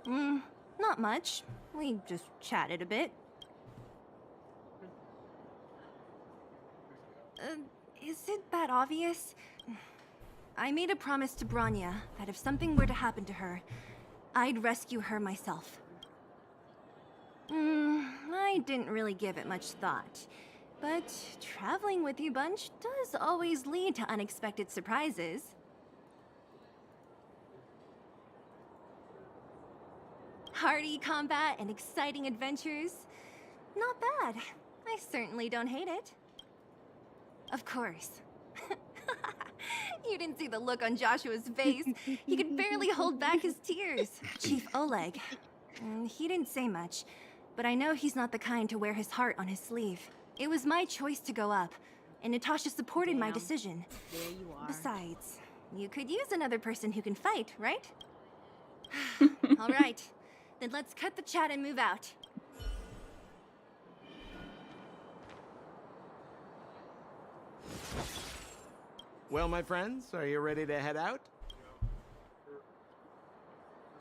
Not much. We just chatted a bit. Is it that obvious? I made a promise to Branya that if something were to happen to her, I'd rescue her myself. I didn't really give it much thought. But traveling with you bunch does always lead to unexpected surprises. Hearty combat and exciting adventures. Not bad. I certainly don't hate it. Of course. You didn't see the look on Joshua's face. He could barely hold back his tears. Chief Oleg. He didn't say much, but I know he's not the kind to wear his heart on his sleeve. It was my choice to go up, and Natasha supported my decision. There you are. Besides, you could use another person who can fight, right? All right, then let's cut the chat and move out. Well, my friends, are you ready to head out?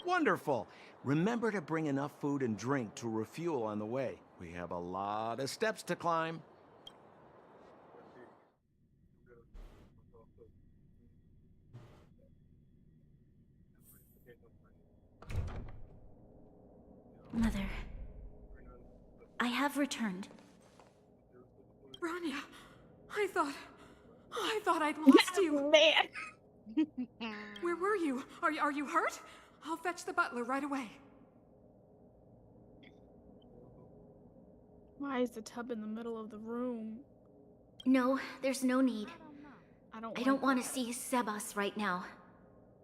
Wonderful. Remember to bring enough food and drink to refuel on the way. We have a lot of steps to climb. Mother, I have returned. Branya, I thought I'd lost you. Man. Where were you? Are you hurt? I'll fetch the butler right away. Why is the tub in the middle of the room? No, there's no need. I I don't want to see Sebas right now.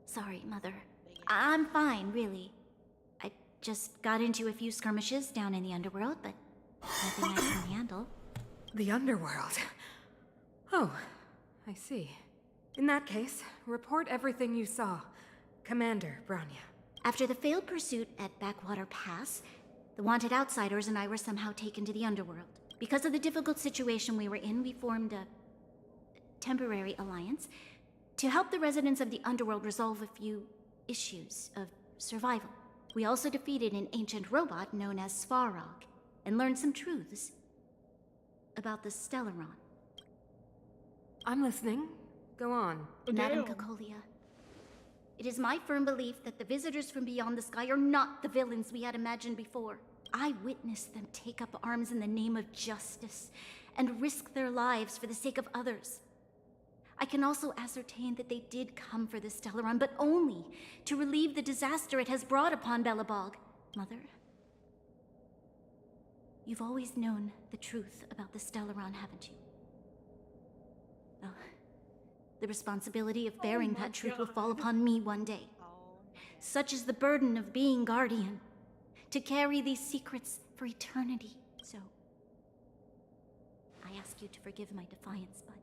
Sorry, Mother. I'm fine, really. I just got into a few skirmishes down in the underworld, but nothing I can handle. The underworld. Oh, I see. In that case, report everything you saw. Commander Branya. After the failed pursuit at Backwater Pass, the wanted outsiders and I were somehow taken to the underworld. Because of the difficult situation we were in, we formed a temporary alliance to help the residents of the underworld resolve a few issues of survival. We also defeated an ancient robot known as Svarog and learned some truths about the Stellaron. I'm listening. Go on. Madam Cocolia, it is my firm belief that the visitors from beyond the sky are not the villains we had imagined before. I witnessed them take up arms in the name of justice and risk their lives for the sake of others. I can also ascertain that they did come for the Stellaron, but only to relieve the disaster it has brought upon Belobog. Mother, you've always known the truth about the Stellaron, haven't you? Well, the responsibility of bearing that truth will fall upon me one day. Such is the burden of being Guardian, to carry these secrets for eternity. So, I ask you to forgive my defiance, but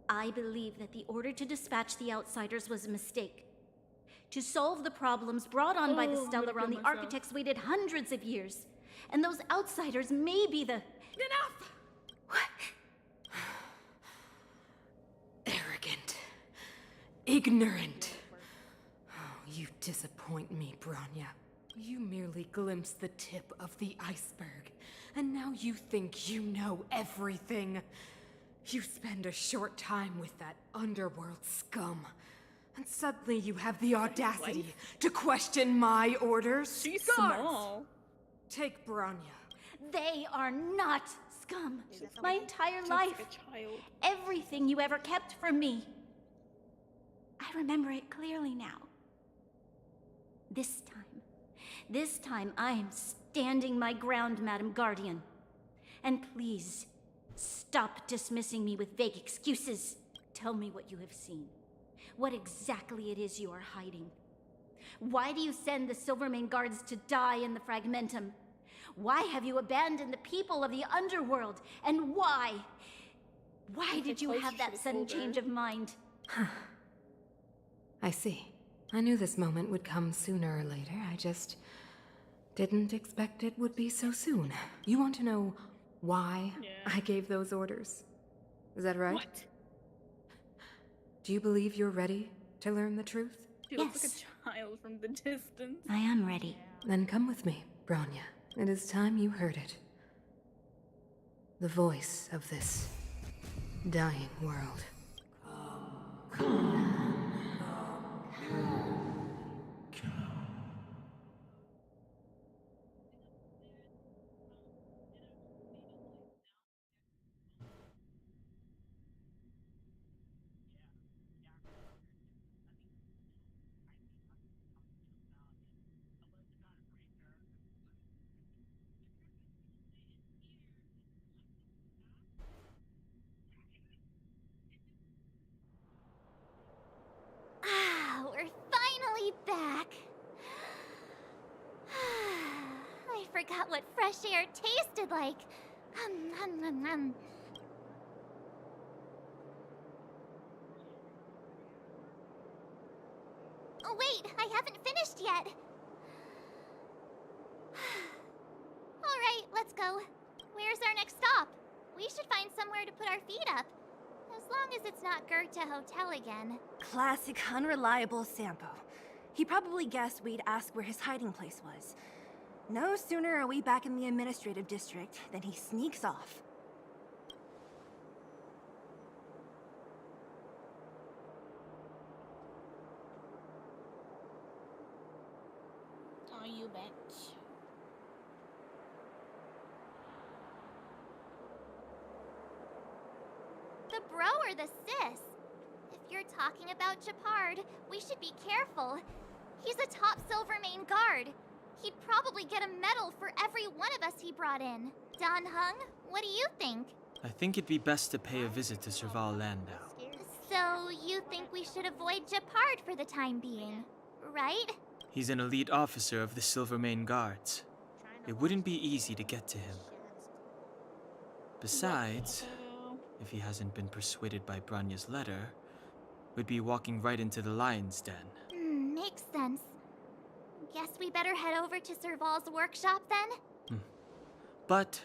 I believe that the order to dispatch the outsiders was a mistake. To solve the problems brought on by the Stellaron, the architects waited hundreds of years. And those outsiders may be the... Enough! What? Arrogant. Ignorant. Oh, you disappoint me, Branya. You merely glimpsed the tip of the iceberg, and now you think you know everything. You spend a short time with that underworld scum, and suddenly you have the audacity to question my orders? She's Guards, small. take Branya. They are not scum. My entire Just life, like a child. everything you ever kept from me. I remember it clearly now. This time I am standing my ground, Madam Guardian. And please, stop dismissing me with vague excuses. Tell me what you have seen. What exactly it is you are hiding. Why do you send the Silvermane guards to die in the Fragmentum? Why have you abandoned the people of the underworld? And why? Why did you have that sudden change of mind? I see. I knew this moment would come sooner or later. I just didn't expect it would be so soon. You want to know why I gave those orders? Is that right? What? Do you believe you're ready to learn the truth? She looks like Yes. a child from the distance. I am ready. Then come with me, Bronya. It is time you heard it. The voice of this dying world. Ah, we're finally back. I forgot what fresh air tasted like. Oh, wait, I haven't finished yet. All right, let's go. Where's our next stop? We should find somewhere to put our feet up. As long as it's not Goethe Hotel again. Classic unreliable Sampo. He probably guessed we'd ask where his hiding place was. No sooner are we back in the administrative district than he sneaks off. Oh, you bitch. The bro or the sis? If you're talking about Japard, we should be careful. He's a top Silvermane guard. He'd probably get a medal for every one of us he brought in. Dan Hung, what do you think? I think it'd be best to pay a visit to Serval Landau. So, you think we should avoid Japard for the time being, right? He's an elite officer of the Silvermane Guards. It wouldn't be easy to get to him. Besides, if he hasn't been persuaded by Branya's letter, we'd be walking right into the lion's den. Makes sense. Guess we better head over to Serval's workshop then? But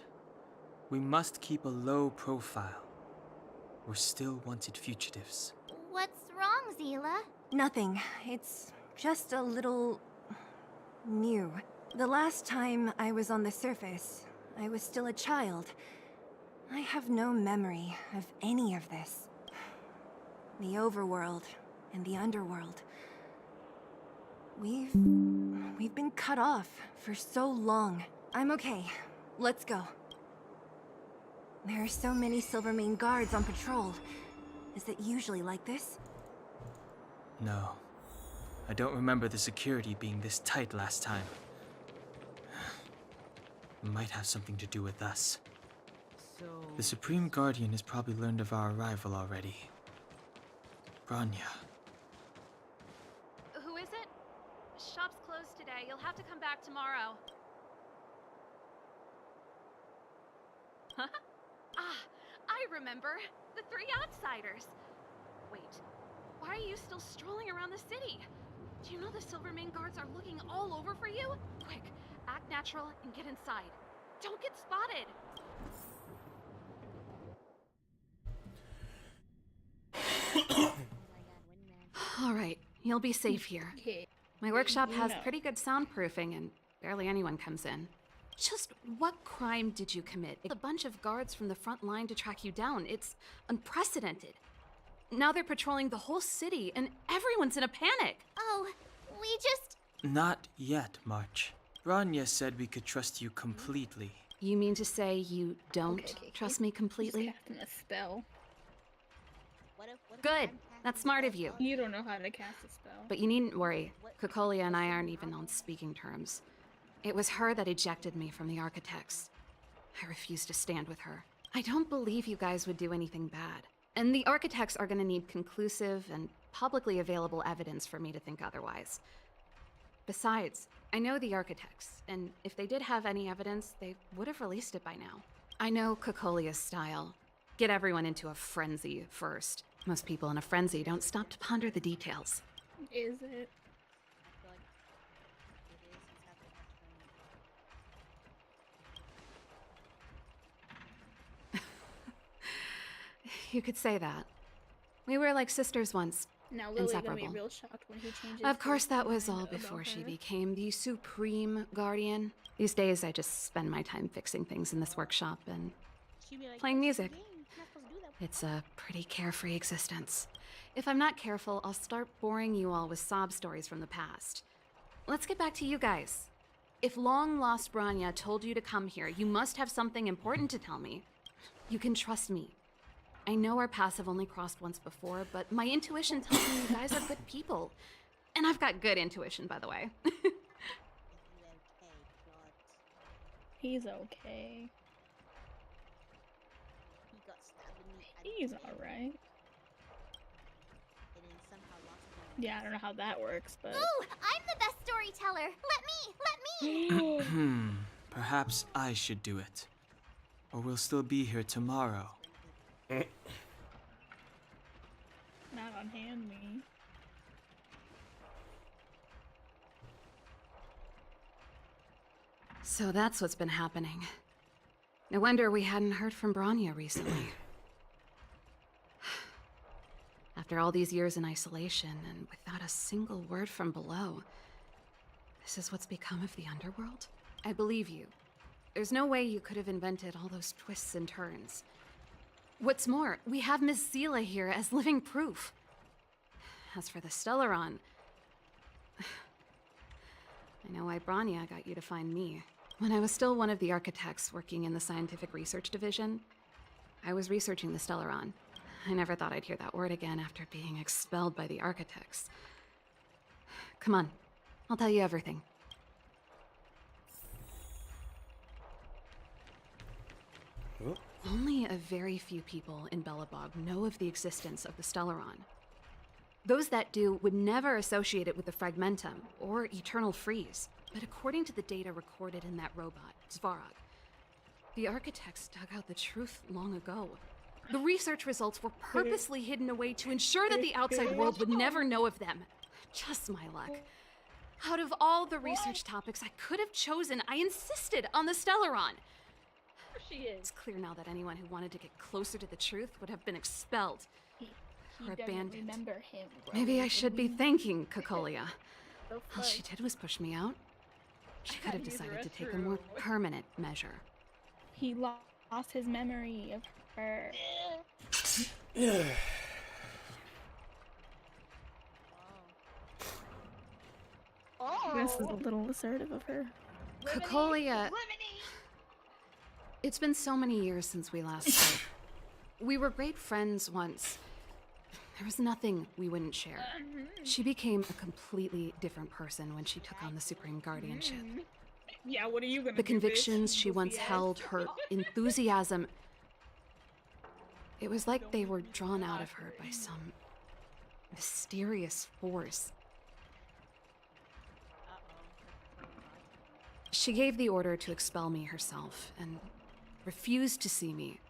we must keep a low profile. We're still wanted fugitives. What's wrong, Zila? Nothing. It's just a little... new. The last time I was on the surface, I was still a child. I have no memory of any of this. The overworld and the underworld. We've been cut off for so long. I'm okay. Let's go. There are so many Silvermane guards on patrol. Is it usually like this? No. I don't remember the security being this tight last time. Might have something to do with us. The Supreme Guardian has probably learned of our arrival already. Bronya. Who is it? Shop's closed today. You'll have to come back tomorrow. Huh? Ah, I remember. The three outsiders. Wait, why are you still strolling around the city? Do you know the Silvermane guards are looking all over for you? Quick, act natural and get inside. Don't get spotted. All right, you'll be safe here. Okay. My workshop has No. pretty good soundproofing and barely anyone comes in. Just what crime did you commit? A bunch of guards from the front line to track you down. It's unprecedented. Now they're patrolling the whole city and everyone's in a panic. Oh, we just... Not yet, March. Bronya said we could trust you completely. You mean to say you don't Okay. trust me completely? Just casting a spell. Good. That's smart of you. You don't know how to cast a spell. But you needn't worry. Kokolia and I aren't even on speaking terms. It was her that ejected me from the Architects. I refuse to stand with her. I don't believe you guys would do anything bad. And the Architects are gonna need conclusive and publicly available evidence for me to think otherwise. Besides, I know the Architects, and if they did have any evidence, they would have released it by now. I know Kokolia's style. Get everyone into a frenzy first. Most people in a frenzy don't stop to ponder the details. Is it? You could say that. We were like sisters once, Now Lily's gonna be Inseparable. real shocked when he changes. Of course, his that was mind all about before she her. became the Supreme Guardian. These days, I just spend my time fixing things in this workshop and playing music. It's a pretty carefree existence. If I'm not careful, I'll start boring you all with sob stories from the past. Let's get back to you guys. If long-lost Branya told you to come here, you must have something important to tell me. You can trust me. I know our paths have only crossed once before, but my intuition tells me you guys are good people. And I've got good intuition, by the way. He's okay. He's alright. Yeah, I don't know how that works, but. Ooh, I'm the best storyteller. Let me. Perhaps I should do it. Or we'll still be here tomorrow. Not on hand me. So that's what's been happening. No wonder we hadn't heard from Branya recently. After all these years in isolation and without a single word from below, this is what's become of the underworld? I believe you. There's no way you could have invented all those twists and turns. What's more, we have Miss Zila here as living proof. As for the Stellaron, I know why Branya got you to find me. When I was still one of the architects working in the scientific research division, I was researching the Stellaron. I never thought I'd hear that word again after being expelled by the architects. Come on, I'll tell you everything. Only a very few people in Belobog know of the existence of the Stellaron. Those that do would never associate it with the Fragmentum or Eternal Freeze. But according to the data recorded in that robot, Svarog, the architects dug out the truth long ago. The research results were purposely hidden away to ensure that the outside world would never know of them. Just my luck. Out of all the research topics I could have chosen, I insisted on the Stellaron. It's clear now that anyone who wanted to get closer to the truth would have been expelled. He Or doesn't abandoned. remember him. Maybe I should be thanking Kokolia. All she did was push me out. She could have Use the decided to take a more restroom. permanent measure. He lost his memory of her. This is a little assertive of her. Kokolia. It's been so many years since we last spoke. We were great friends once. There was nothing we wouldn't share. She became a completely different person when she took on the Supreme Guardianship. Yeah, what are you gonna The do, convictions bitch? she once Goofy ass. held, her enthusiasm. It was like they were drawn out of her by some mysterious force. She gave the order to expel me herself and refused to see me.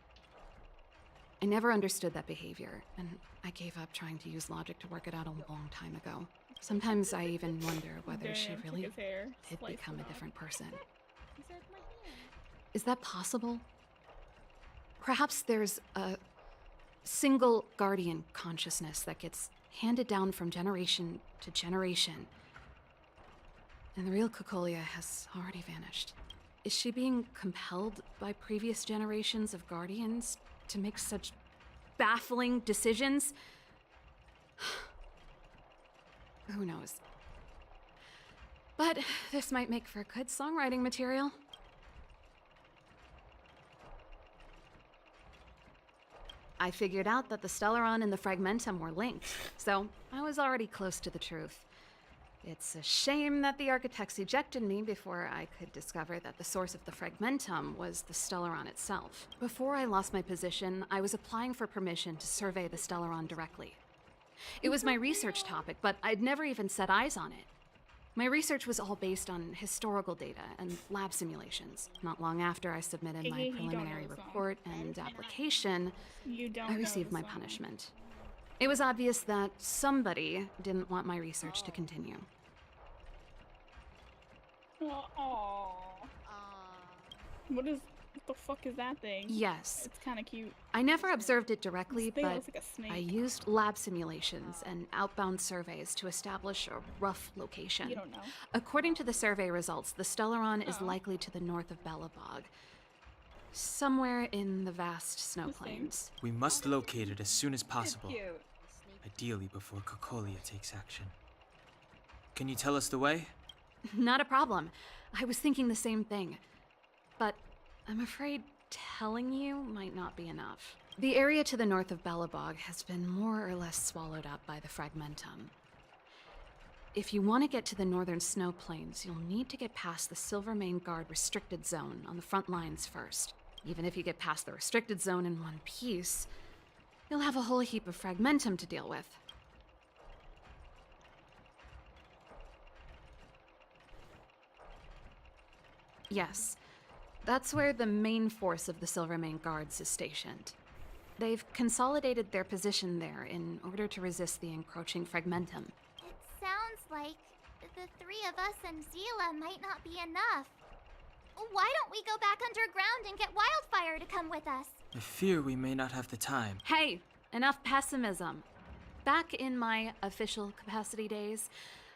I never understood that behavior, and I gave up trying to use logic to work it out a long time ago. Sometimes I even wonder whether she Damn, took really his hair, did sliced become it a off. different person. Is that possible? Perhaps there's a single guardian consciousness that gets handed down from generation to generation. And the real Kokolia has already vanished. Is she being compelled by previous generations of guardians to make such baffling decisions? Who knows? But this might make for good songwriting material. I figured out that the Stellaron and the Fragmentum were linked, so I was already close to the truth. It's a shame that the architects ejected me before I could discover that the source of the Fragmentum was the Stellaron itself. Before I lost my position, I was applying for permission to survey the Stellaron directly. It was my research topic, but I'd never even set eyes on it. My research was all based on historical data and lab simulations. Not long after I submitted my You don't know preliminary the song. report and application, You don't I know received the my song. punishment. It was obvious that somebody didn't want my research to continue. Aw. What is What the fuck is that thing? Yes. It's kind of cute. I never observed it directly, This thing but looks like a snake. I used lab simulations and outbound surveys to establish a rough location. You don't know. According to the survey results, the Stellaron is Oh. likely to the north of Belobog, somewhere in the vast snow Interesting. plains. We must locate it as soon as possible. Cute. Ideally before Kokolia takes action. Can you tell us the way? Not a problem. I was thinking the same thing. But I'm afraid telling you might not be enough. The area to the north of Belobog has been more or less swallowed up by the Fragmentum. If you want to get to the northern snow plains, you'll need to get past the Silvermane Guard restricted zone on the front lines first. Even if you get past the restricted zone in one piece, you'll have a whole heap of Fragmentum to deal with. Yes, that's where the main force of the Silvermane Guards is stationed. They've consolidated their position there in order to resist the encroaching Fragmentum. It sounds like the three of us and Zila might not be enough. Why don't we go back underground and get Wildfire to come with us? I fear we may not have the time. Hey, enough pessimism. Back in my official capacity days,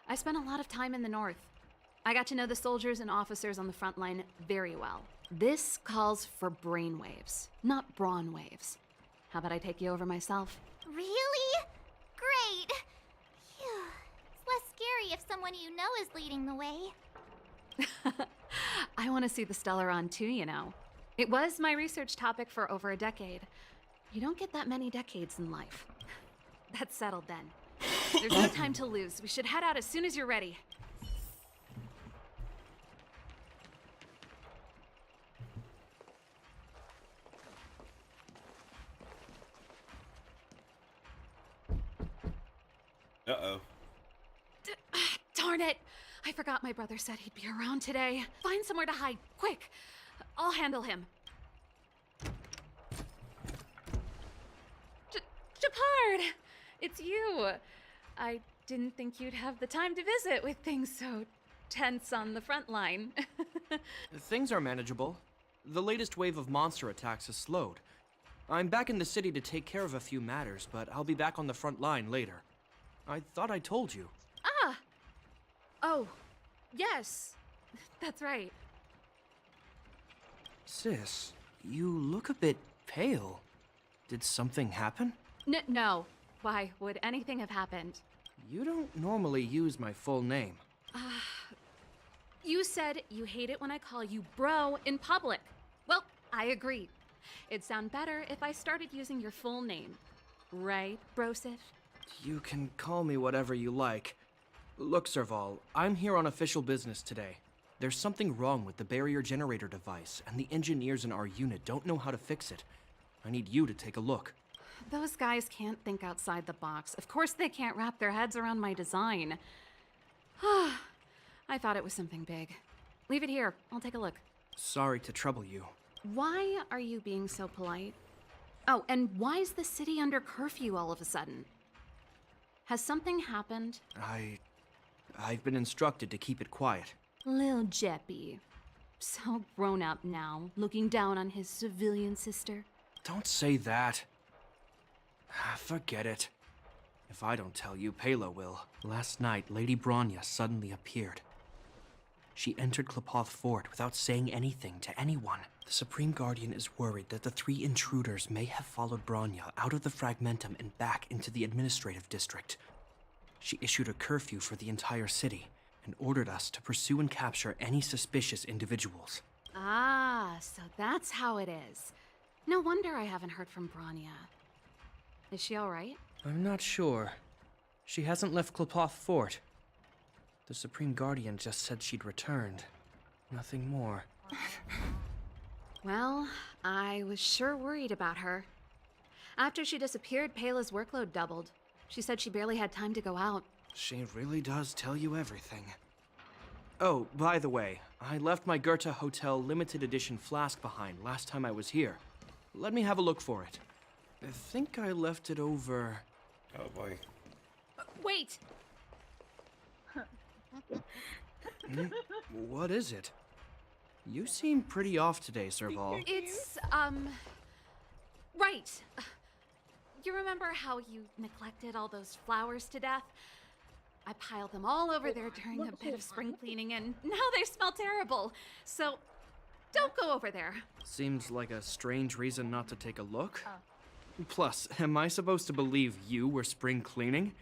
I spent a lot of time in the north. I got to know the soldiers and officers on the front line very well. This calls for brainwaves, not brawn waves. How about I take you over myself? Really? Great. Phew. It's less scary if someone you know is leading the way. I want to see the Stellaron too, you know. It was my research topic for over a decade. You don't get that many decades in life. That's settled then. There's no time to lose. We should head out as soon as you're ready. Uh-oh. Darn it! I forgot my brother said he'd be around today. Find somewhere to hide, quick! I'll handle him. Japard! It's you! I didn't think you'd have the time to visit with things so tense on the front line. Things are manageable. The latest wave of monster attacks has slowed. I'm back in the city to take care of a few matters, but I'll be back on the front line later. I thought I told you. Ah! Oh, yes. That's right. Sis, you look a bit pale. Did something happen? No. Why would anything have happened? You don't normally use my full name. You said you hate it when I call you bro in public. Well, I agree. It'd sound better if I started using your full name. Right, Brosif? You can call me whatever you like. Look, Serval, I'm here on official business today. There's something wrong with the barrier generator device, and the engineers in our unit don't know how to fix it. I need you to take a look. Those guys can't think outside the box. Of course they can't wrap their heads around my design. I thought it was something big. Leave it here. I'll take a look. Sorry to trouble you. Why are you being so polite? Oh, and why is the city under curfew all of a sudden? Has something happened? I've been instructed to keep it quiet. Lil Jeppy. So grown up now, looking down on his civilian sister. Don't say that. Forget it. If I don't tell you, Pela will. Last night, Lady Bronya suddenly appeared. She entered Klapoth Fort without saying anything to anyone. The Supreme Guardian is worried that the three intruders may have followed Bronya out of the Fragmentum and back into the administrative district. She issued a curfew for the entire city and ordered us to pursue and capture any suspicious individuals. Ah, so that's how it is. No wonder I haven't heard from Bronya. Is she all right? I'm not sure. She hasn't left Klapoth Fort. The Supreme Guardian just said she'd returned. Nothing more. Well, I was sure worried about her. After she disappeared, Pela's workload doubled. She said she barely had time to go out. She really does tell you everything. Oh, by the way, I left my Goethe Hotel limited edition flask behind last time I was here. Let me have a look for it. I think I left it over... Oh boy. Wait! What is it? You seem pretty off today, Serval. It's, right. You remember how you neglected all those flowers to death? I piled them all over there during a bit of spring cleaning, and now they smell terrible. So, don't go over there. Seems like a strange reason not to take a look. Plus, am I supposed to believe you were spring cleaning?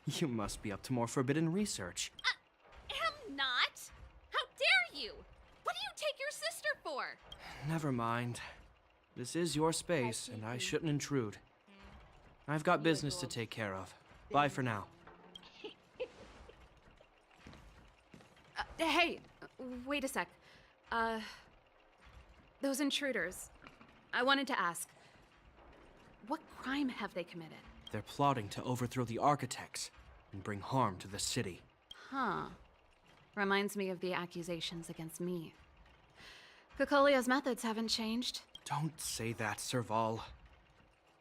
You must be up to more forbidden research. Am not. How dare you? What do you take your sister for? Never mind. This is your space, and I shouldn't intrude. I've got business to take care of. Bye for now. Hey, wait a sec. Those intruders. I wanted to ask, what crime have they committed? They're plotting to overthrow the architects and bring harm to the city. Huh. Reminds me of the accusations against me. Cocolia's methods haven't changed. Don't say that, Serval.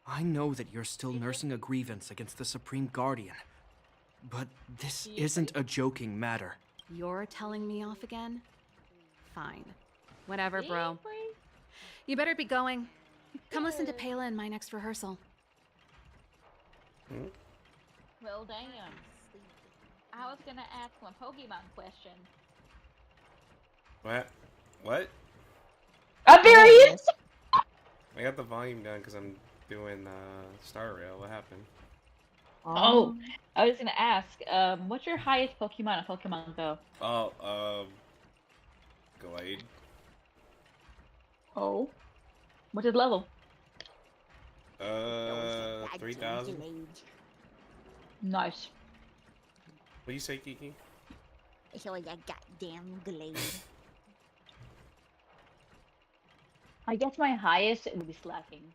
I know that you're still nursing a grievance against the Supreme Guardian. But this isn't a joking matter. You're telling me off again? Fine. Whatever, bro. You better be going. Come listen to Pela in my next rehearsal. Well, damn. I was gonna ask one Pokemon question. What? There he is! I got the volume down because I'm doing Star Rail. What happened? Oh, I was gonna ask, what's your highest Pokemon at Pokemon Go? Oh, Glade. Oh. What's his level? 3,000. Nice. What do you say, Kiki? I feel like that goddamn Glade. I guess my highest would be Slacking.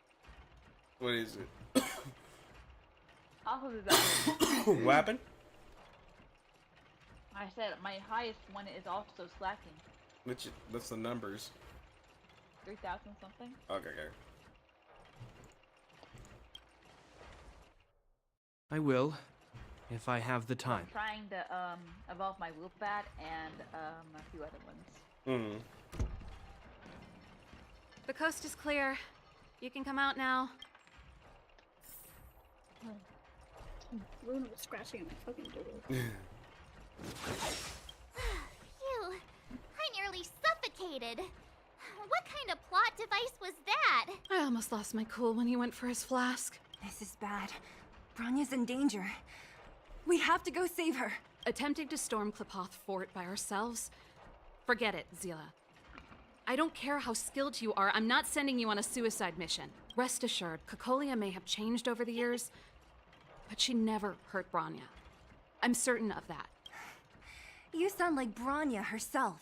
What is it? Off of that. What happened? I said my highest one is also Slacking. What's the numbers? 3,000 something. Okay. I will, if I have the time. I'm trying to evolve my Whoopbat and a few other ones. The coast is clear. You can come out now. Luna was scratching at my fucking door. Phew, I nearly suffocated. What kind of plot device was that? I almost lost my cool when he went for his flask. This is bad. Bronya's in danger. We have to go save her. Attempting to storm Klipoth Fort by ourselves? Forget it, Zila. I don't care how skilled you are, I'm not sending you on a suicide mission. Rest assured, Cocolia may have changed over the years, but she never hurt Bronya. I'm certain of that. You sound like Bronya herself.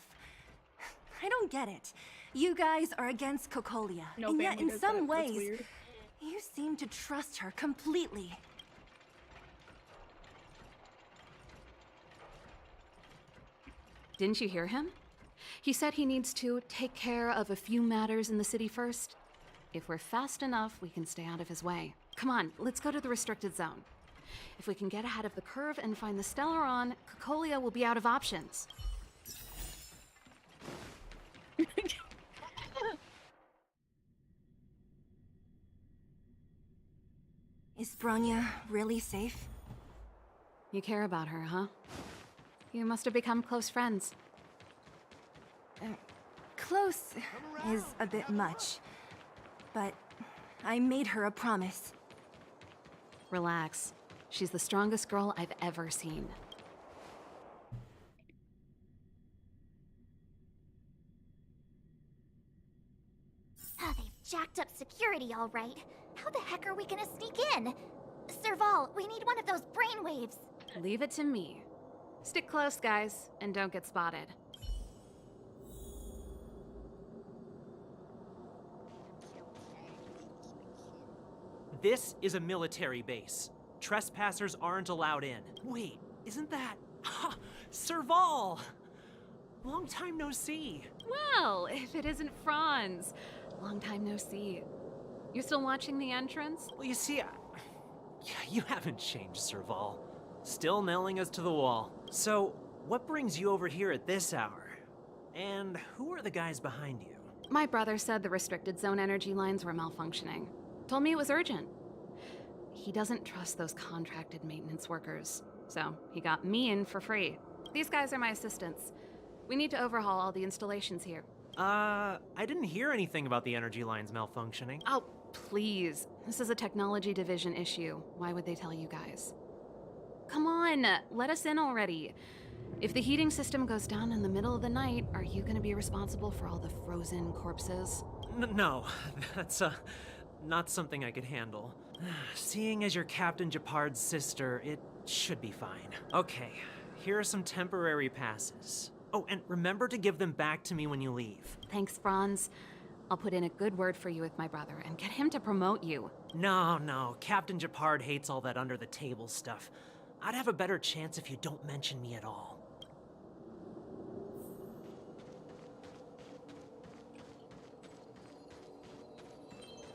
I don't get it. You guys are against Cocolia, No and yet family in does some that. That's ways, weird. you seem to trust her completely. Didn't you hear him? He said he needs to take care of a few matters in the city first. If we're fast enough, we can stay out of his way. Come on, let's go to the restricted zone. If we can get ahead of the curve and find the Stellaron, Cocolia will be out of options. Is Bronya really safe? You care about her, huh? You must have become close friends. Close is a bit much, but I made her a promise. Relax. She's the strongest girl I've ever seen. Oh, they've jacked up security all right. How the heck are we gonna sneak in? Serval, we need one of those brainwaves. Leave it to me. Stick close, guys, and don't get spotted. This is a military base. Trespassers aren't allowed in. Wait, isn't that... Ha! Serval! Long time no see. Well, if it isn't Franz. Long time no see. You still watching the entrance? Well, you see, you haven't changed, Serval. Still nailing us to the wall. So, what brings you over here at this hour? And who are the guys behind you? My brother said the restricted zone energy lines were malfunctioning. Told me it was urgent. He doesn't trust those contracted maintenance workers, so he got me in for free. These guys are my assistants. We need to overhaul all the installations here. I didn't hear anything about the energy lines malfunctioning. Oh, please. This is a technology division issue. Why would they tell you guys? Come on, let us in already. If the heating system goes down in the middle of the night, are you gonna be responsible for all the frozen corpses? No, that's, not something I could handle. Seeing as you're Captain Japard's sister, it should be fine. Okay, here are some temporary passes. Oh, and remember to give them back to me when you leave. Thanks, Franz. I'll put in a good word for you with my brother and get him to promote you. No, Captain Japard hates all that under-the-table stuff. I'd have a better chance if you don't mention me at all.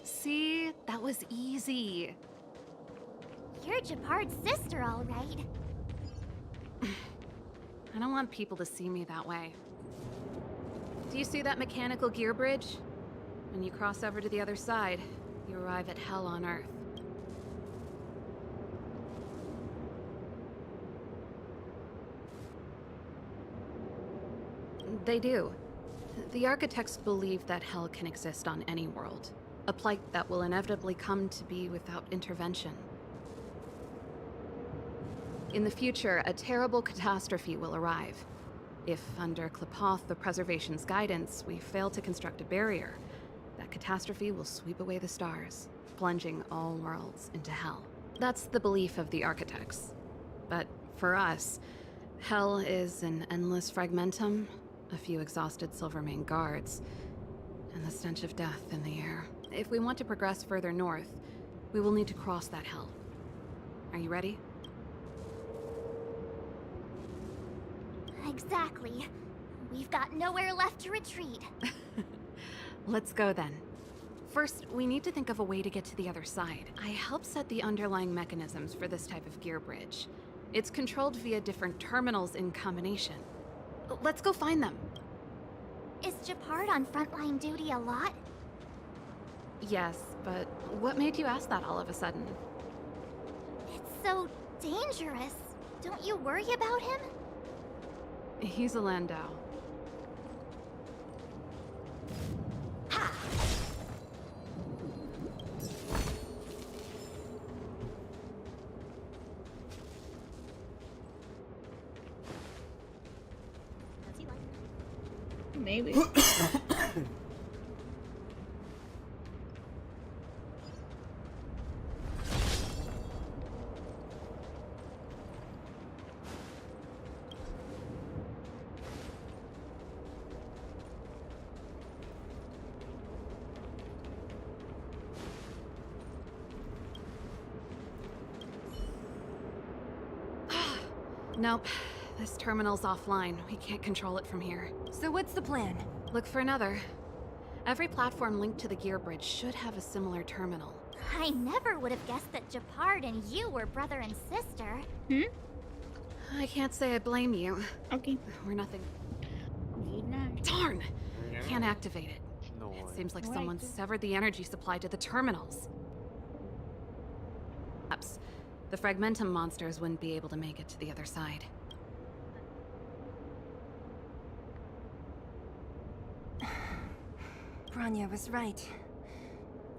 See? That was easy. You're Japard's sister, all right. I don't want people to see me that way. Do you see that mechanical gear bridge? When you cross over to the other side, you arrive at Hell on Earth. They do. The architects believe that Hell can exist on any world. A plight that will inevitably come to be without intervention. In the future, a terrible catastrophe will arrive. If, under Klepoth the Preservation's guidance, we fail to construct a barrier, that catastrophe will sweep away the stars, plunging all worlds into Hell. That's the belief of the architects. But for us, Hell is an endless fragmentum, a few exhausted Silvermane guards, and the stench of death in the air. If we want to progress further north, we will need to cross that Hell. Are you ready? Exactly. We've got nowhere left to retreat. Let's go then. First, we need to think of a way to get to the other side. I helped set the underlying mechanisms for this type of gear bridge. It's controlled via different terminals in combination. Let's go find them. Is Japard on frontline duty a lot? Yes, but what made you ask that all of a sudden? It's so dangerous. Don't you worry about him? He's a Landau. Ha! Does he like that? Maybe. Nope. This terminal's offline. We can't control it from here. So what's the plan? Look for another. Every platform linked to the gear bridge should have a similar terminal. I never would have guessed that Japard and you were brother and sister. I can't say I blame you. Okay. We're nothing. Need not. Darn! Can't activate it. No way. Seems like Right. someone severed the energy supply to the terminals. Perhaps the Fragmentum monsters wouldn't be able to make it to the other side. Branya was right.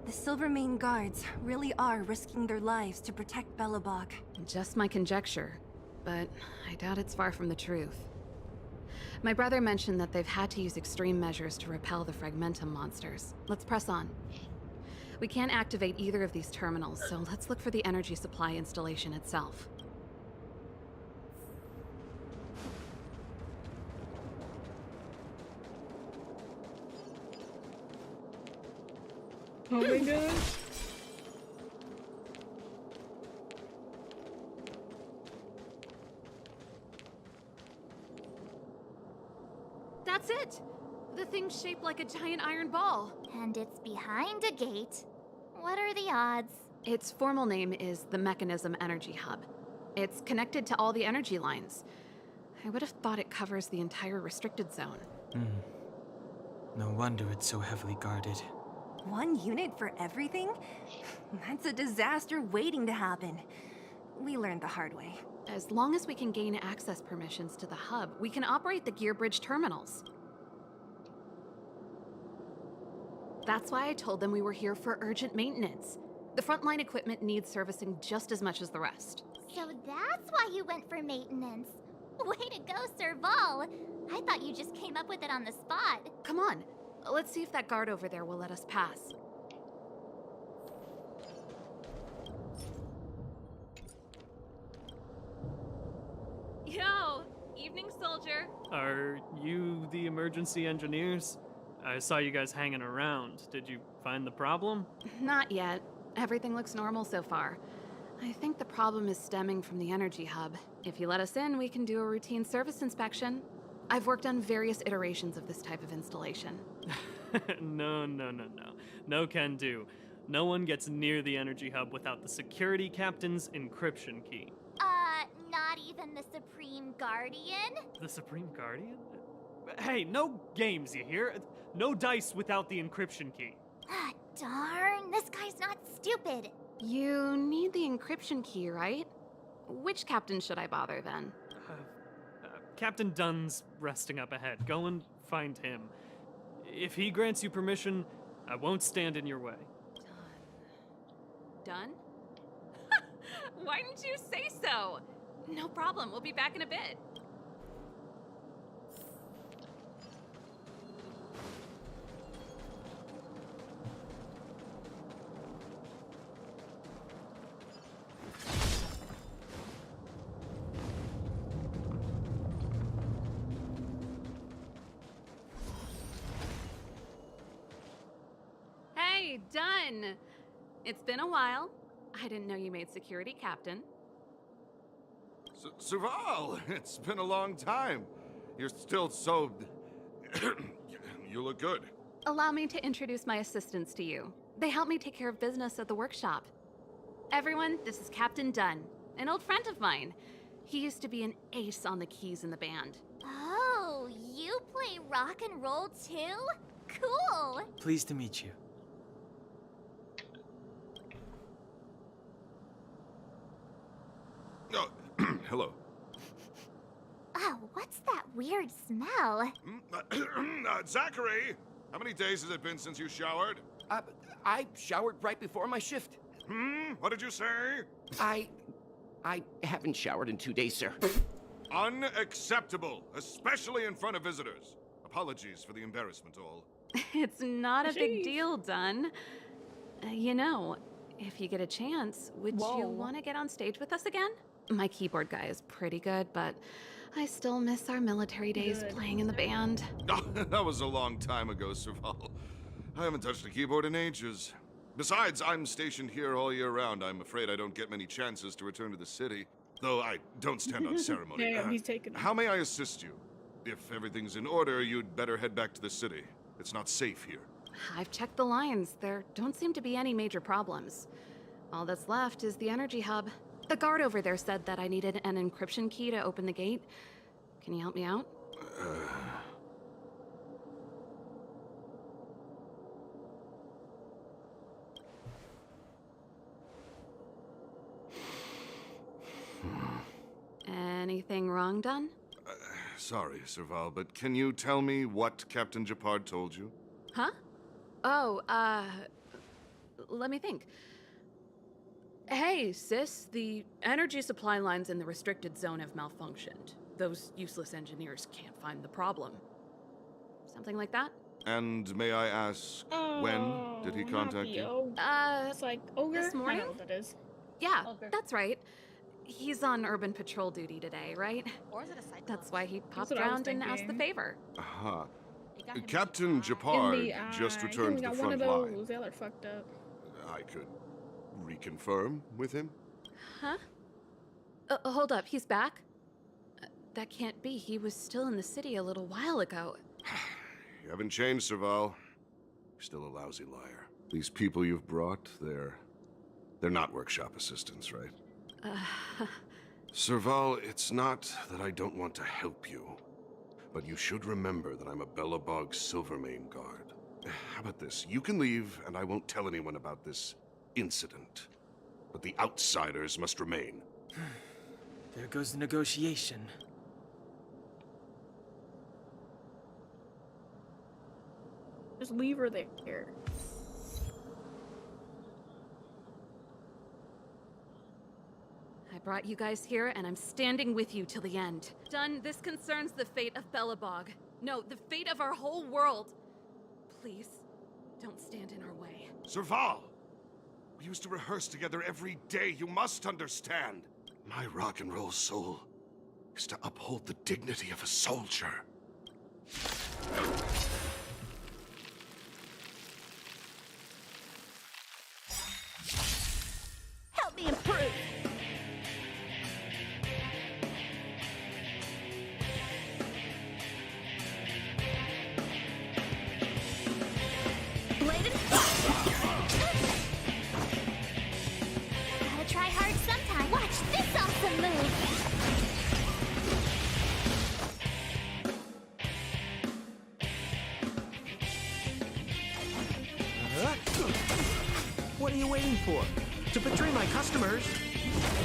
The Silvermane guards really are risking their lives to protect Belobog. Just my conjecture, but I doubt it's far from the truth. My brother mentioned that they've had to use extreme measures to repel the Fragmentum monsters. Let's press on. We can't activate either of these terminals, so let's look for the energy supply installation itself. Oh my god. That's it! The thing's shaped like a giant iron ball. And it's behind a gate. What are the odds? Its formal name is the Mechanism Energy Hub. It's connected to all the energy lines. I would have thought it covers the entire restricted zone. No wonder it's so heavily guarded. 1 unit for everything? That's a disaster waiting to happen. We learned the hard way. As long as we can gain access permissions to the hub, we can operate the gear bridge terminals. That's why I told them we were here for urgent maintenance. The frontline equipment needs servicing just as much as the rest. So that's why you went for maintenance. Way to go, Serval. I thought you just came up with it on the spot. Come on, let's see if that guard over there will let us pass. Yo, evening soldier. Are you the emergency engineers? I saw you guys hanging around. Did you find the problem? Not yet. Everything looks normal so far. I think the problem is stemming from the energy hub. If you let us in, we can do a routine service inspection. I've worked on various iterations of this type of installation. No. No can do. No one gets near the energy hub without the security captain's encryption key. Not even the Supreme Guardian? The Supreme Guardian? Hey, no games, you hear? No dice without the encryption key. Ah, darn, this guy's not stupid. You need the encryption key, right? Which captain should I bother then? Captain Dunn's resting up ahead. Go and find him. If he grants you permission, I won't stand in your way. Done? Why didn't you say so? No problem, we'll be back in a bit. Hey, Dunn! It's been a while. I didn't know you made security captain. Serval, it's been a long time. You're still so... You look good. Allow me to introduce my assistants to you. They help me take care of business at the workshop. Everyone, this is Captain Dunn, an old friend of mine. He used to be an ace on the keys in the band. Oh, you play rock and roll too? Cool! Pleased to meet you. Oh, hello. Oh, what's that weird smell? Zachary! How many days has it been since you showered? I showered right before my shift. What did you say? I haven't showered in 2 days, sir. Unacceptable, especially in front of visitors. Apologies for the embarrassment, all. It's not a big deal, Dunn. You know, if you get a chance, would you want to get on stage with us again? My keyboard guy is pretty good, but I still miss our military days playing in the band. That was a long time ago, Serval. I haven't touched a keyboard in ages. Besides, I'm stationed here all year round. I'm afraid I don't get many chances to return to the city. Though I don't stand on ceremony. Damn, he's taking it. How may I assist you? If everything's in order, you'd better head back to the city. It's not safe here. I've checked the lines. There don't seem to be any major problems. All that's left is the energy hub. The guard over there said that I needed an encryption key to open the gate. Can you help me out? Anything wrong, Dunn? Sorry, Serval, but can you tell me what Captain Japard told you? Huh? Oh, let me think. Hey, sis, the energy supply lines in the restricted zone have malfunctioned. Those useless engineers can't find the problem. Something like that? And may I ask, when did he contact you? It's like Ogre. This morning? I know what that is. Yeah, that's right. He's on urban patrol duty today, right? Or is it a cyclone? That's why he popped what I was around and asked the thinking. favor. Aha. Captain Japard just returned to the one front of line. those. They look fucked up. I could reconfirm with him. Huh? Hold up, he's back? That can't be. He was still in the city a little while ago. You haven't changed, Serval. You're still a lousy liar. These people you've brought, they're not workshop assistants, right? Serval, it's not that I don't want to help you. but you should remember that I'm a Belobog Silvermane guard. How about this? You can leave, and I won't tell anyone about this incident. But the outsiders must remain. There goes the negotiation. Just leave her there. I brought you guys here, and I'm standing with you till the end. Done, this concerns the fate of Belobog. No, the fate of our whole world. Please, don't stand in our way. Serval! We used to rehearse together every day, you must understand. My rock and roll soul is to uphold the dignity of a soldier. Help me improve! Bladed. Gotta try hard sometime. Watch this awesome move. What are you waiting for? To betray my customers?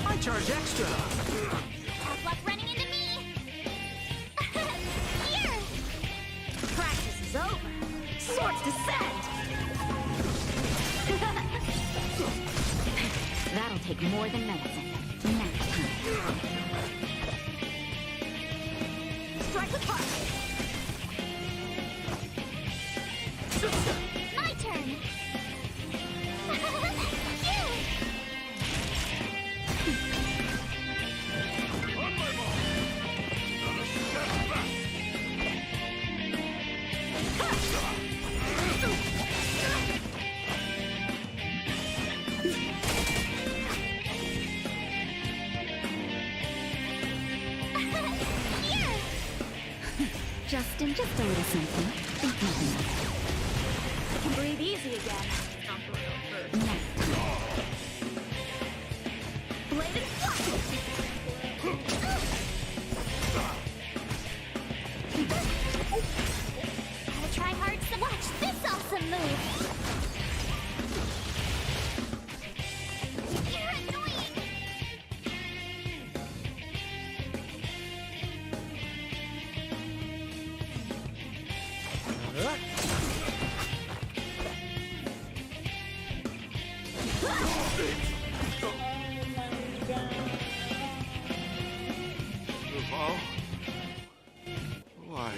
I charge extra. Tough luck running into me. Here. Practice is over. Swords descend! That'll take more than medicine. Next time. Strike with heart! My turn. On my mark! Not a step back! Justin, just a little something. Think nothing of it. I can breathe easy again. Next time. Bladed flash! Gotta try hard to watch this awesome move. You're annoying. Serval? Why?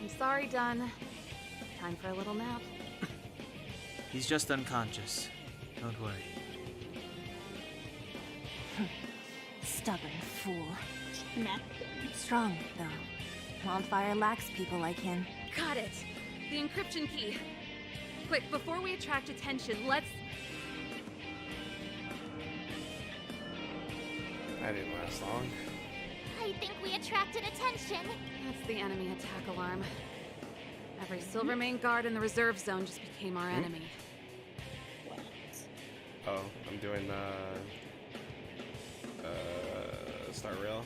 I'm sorry, Dunn. Time for a little nap. He's just unconscious. Don't worry. Stubborn fool. Strong, though. Wildfire lacks people like him. Got it! The encryption key. Quick, before we attract attention, let's... That didn't last long. I think we attracted attention. That's the enemy attack alarm. Every Silvermane guard in the reserve zone just became our enemy. Oh, I'm doing start rail.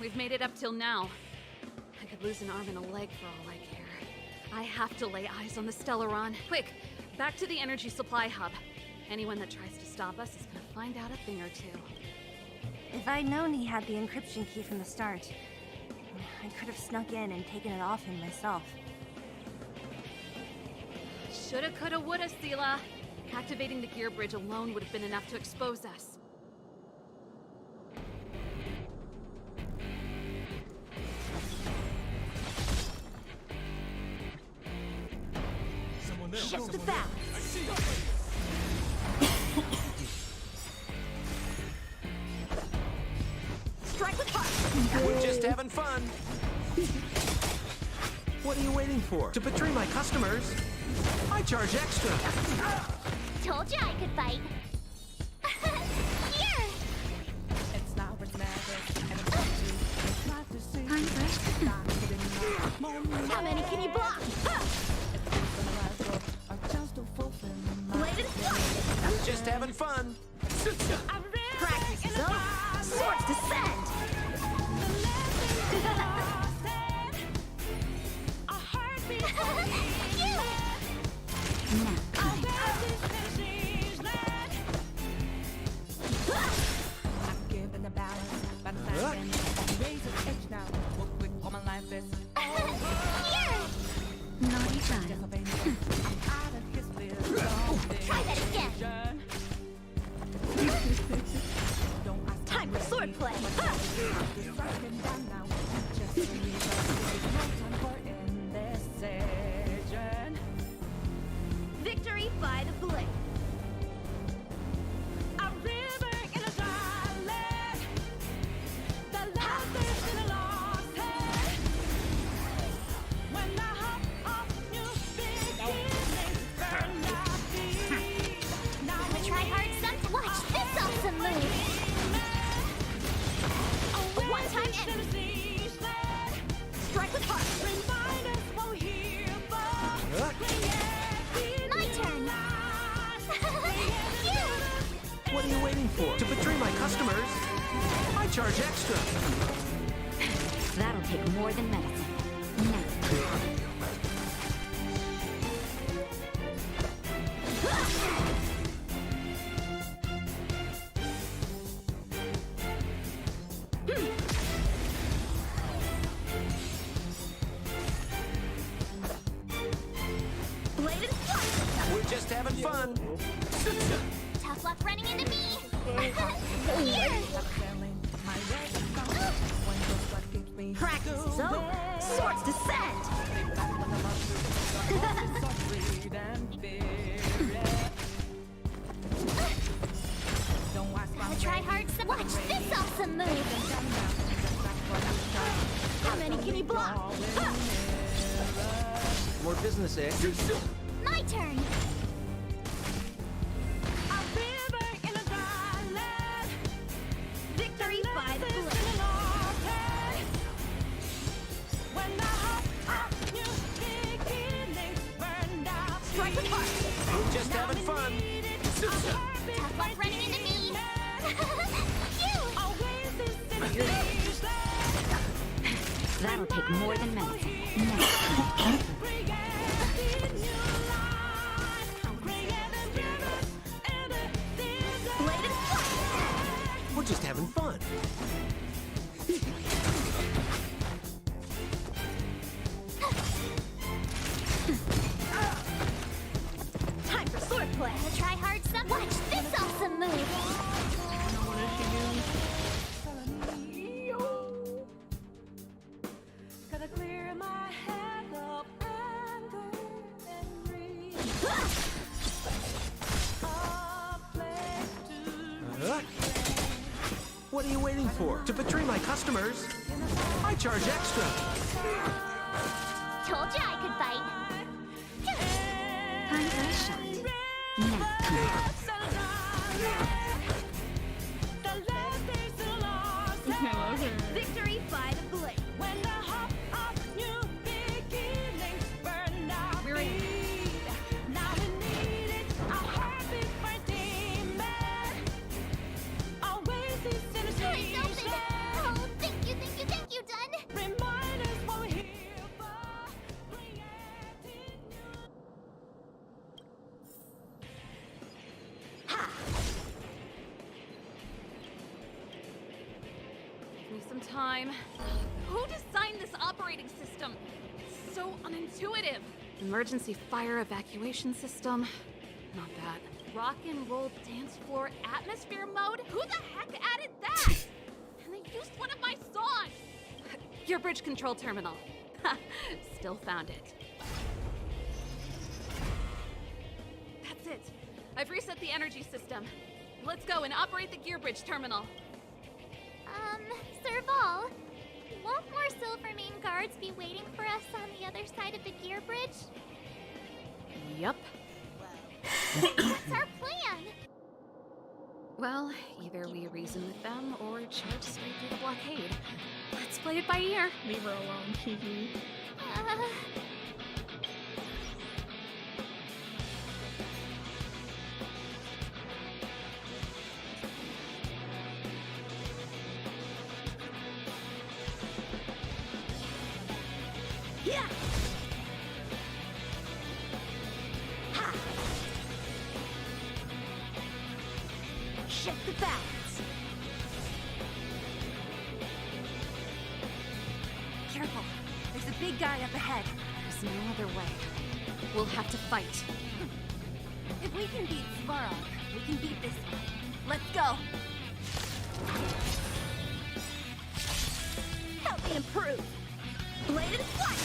We've made it up till now. I could lose an arm and a leg for all I care. I have to lay eyes on the Stellaron. Quick, back to the energy supply hub. Anyone that tries to stop us is gonna find out a thing or two. If I'd known he had the encryption key from the start, I could have snuck in and taken it off him myself. Shoulda, coulda, woulda, Sela. Activating the gear bridge alone would have been enough to expose us. Shift the balance. Strike with heart. We're just having fun. What are you waiting for? To betray my customers? I charge extra. Told you I could fight. Here. It's not with How many can you block? We're just having fun. Practice is over. Swords descend. Naughty child. Try that again. Time for swordplay. Victory by the blade. Try hard, son. Watch this awesome move. One time in. Strike with heart. My turn. What are you waiting for? To betray my customers? I charge extra. That'll take more than medicine. Now. Bladed strike. We're just having fun. Tough luck running into me. Practice is over. Swords descend. Try hard, son. Watch this awesome move. How many can he block? More business, eh? My turn. Victory by the blade. Strike with heart. We're just having fun. Tough luck running into me. That'll take more than medicine. Now. Bladed strike. We're just having fun. Time for swordplay. Try hard, son. Watch this awesome move. What are you waiting for? To betray my customers? I charge extra. Told you I could fight. Time for a shot. Now. Victory by the blade. We're in. Door's open. Oh, thank you, done. Give me some time. Who designed this operating system? It's so unintuitive. Emergency fire evacuation system? Not that. Rock and roll dance floor atmosphere mode? Who the heck added that? And they used one of my songs! Your bridge control terminal. Still found it. That's it. I've reset the energy system. Let's go and operate the gear bridge terminal. Serval, won't more Silvermane guards be waiting for us on the other side of the gear bridge? Yup. What's our plan? Well, either we reason with them or charge straight through the blockade. Let's play it by ear. Leave her alone, Kiki. check the balance. Careful. There's a big guy up ahead. There's no other way. We'll have to fight. If we can beat Svarog, we can beat this one. Let's go. Help me improve. Bladed flash.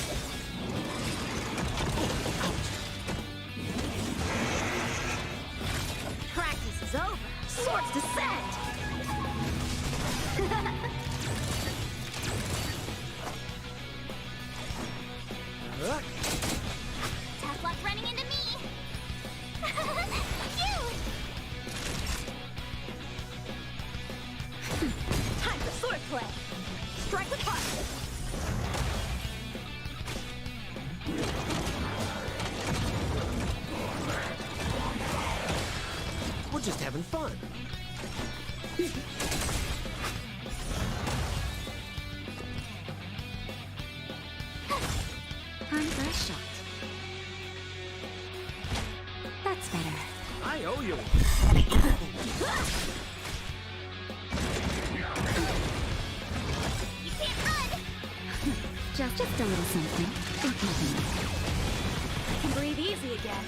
Practice is over. Swords descend. Tough luck running into me. Time for swordplay. Strike with heart. We're just having fun. Time for a shot. That's better. I owe you. You can't run. Just a little something. Think nothing. I can breathe easy again.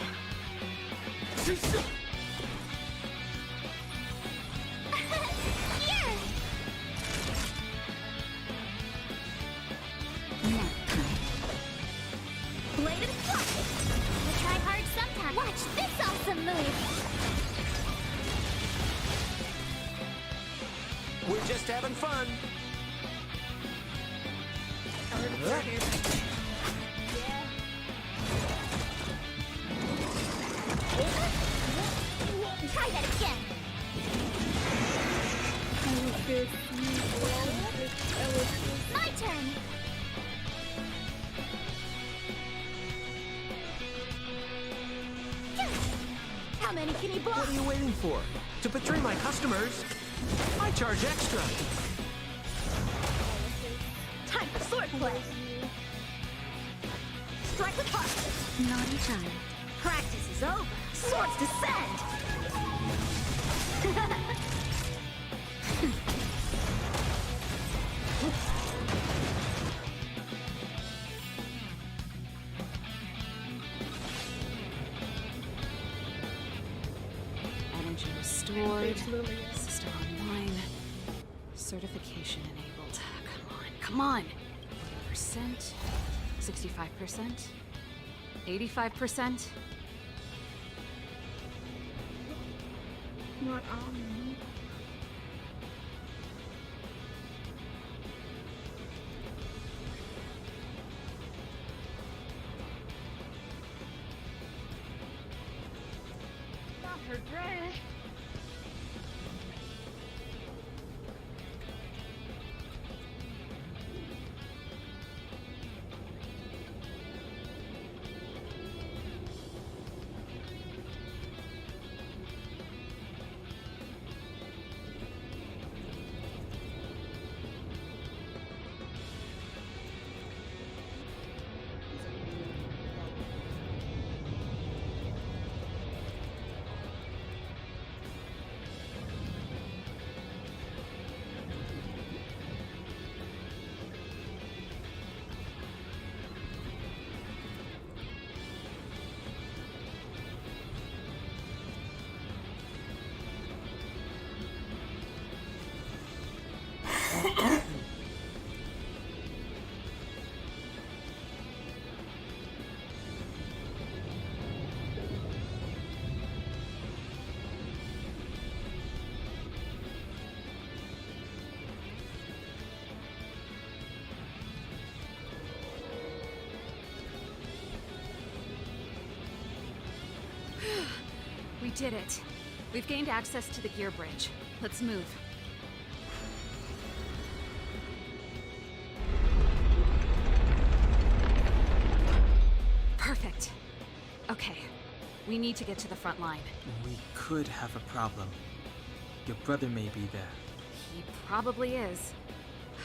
Here. Nap time. Bladed flash. You try hard sometime. Watch this awesome move. We're just having fun. Try that again. My turn. How many can he block? What are you waiting for? To betray my customers? I charge extra. Time for swordplay. Strike with heart. Naughty child. Practice is over. Swords descend. Energy restored. System online. Certification enabled. Come on. 40%. 65%. 85%. Not on me. Not her dress. We did it. We've gained access to the gear bridge. Let's move. Perfect. Okay. We need to get to the front line. We could have a problem. Your brother may be there. He probably is.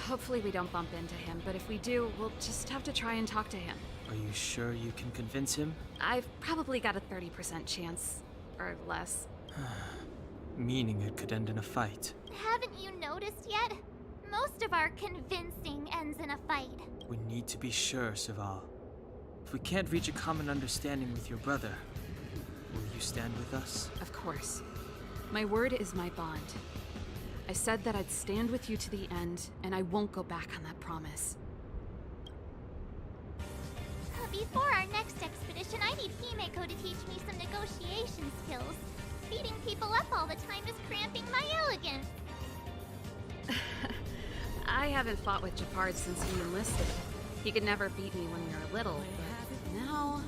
Hopefully we don't bump into him, but if we do, we'll just have to try and talk to him. Are you sure you can convince him? I've probably got a 30% chance. Or less. meaning it could end in a fight. Haven't you noticed yet? Most of our convincing ends in a fight. We need to be sure, Serval. If we can't reach a common understanding with your brother, will you stand with us? Of course. My word is my bond. I said that I'd stand with you to the end, and I won't go back on that promise. Before our next expedition, I need Himeko to teach me some negotiation skills. Beating people up all the time is cramping my elegance. I haven't fought with Japard since he enlisted. He could never beat me when we were little, but now...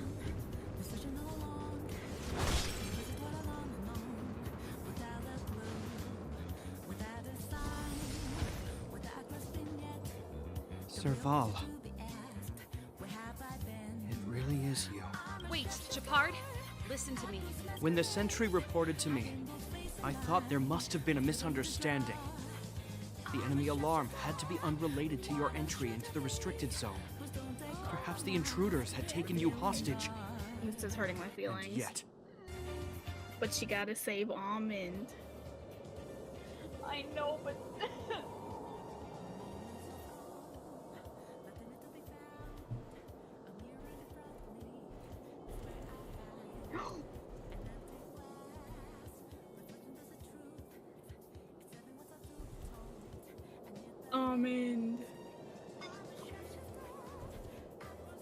Serval. It really is you. Wait, Japard? Listen to me. When the sentry reported to me, I thought there must have been a misunderstanding. The enemy alarm had to be unrelated to your entry into the restricted zone. Perhaps the intruders had taken you hostage. This is hurting my feelings. And yet, but she gotta save Almond. I know, but Almond.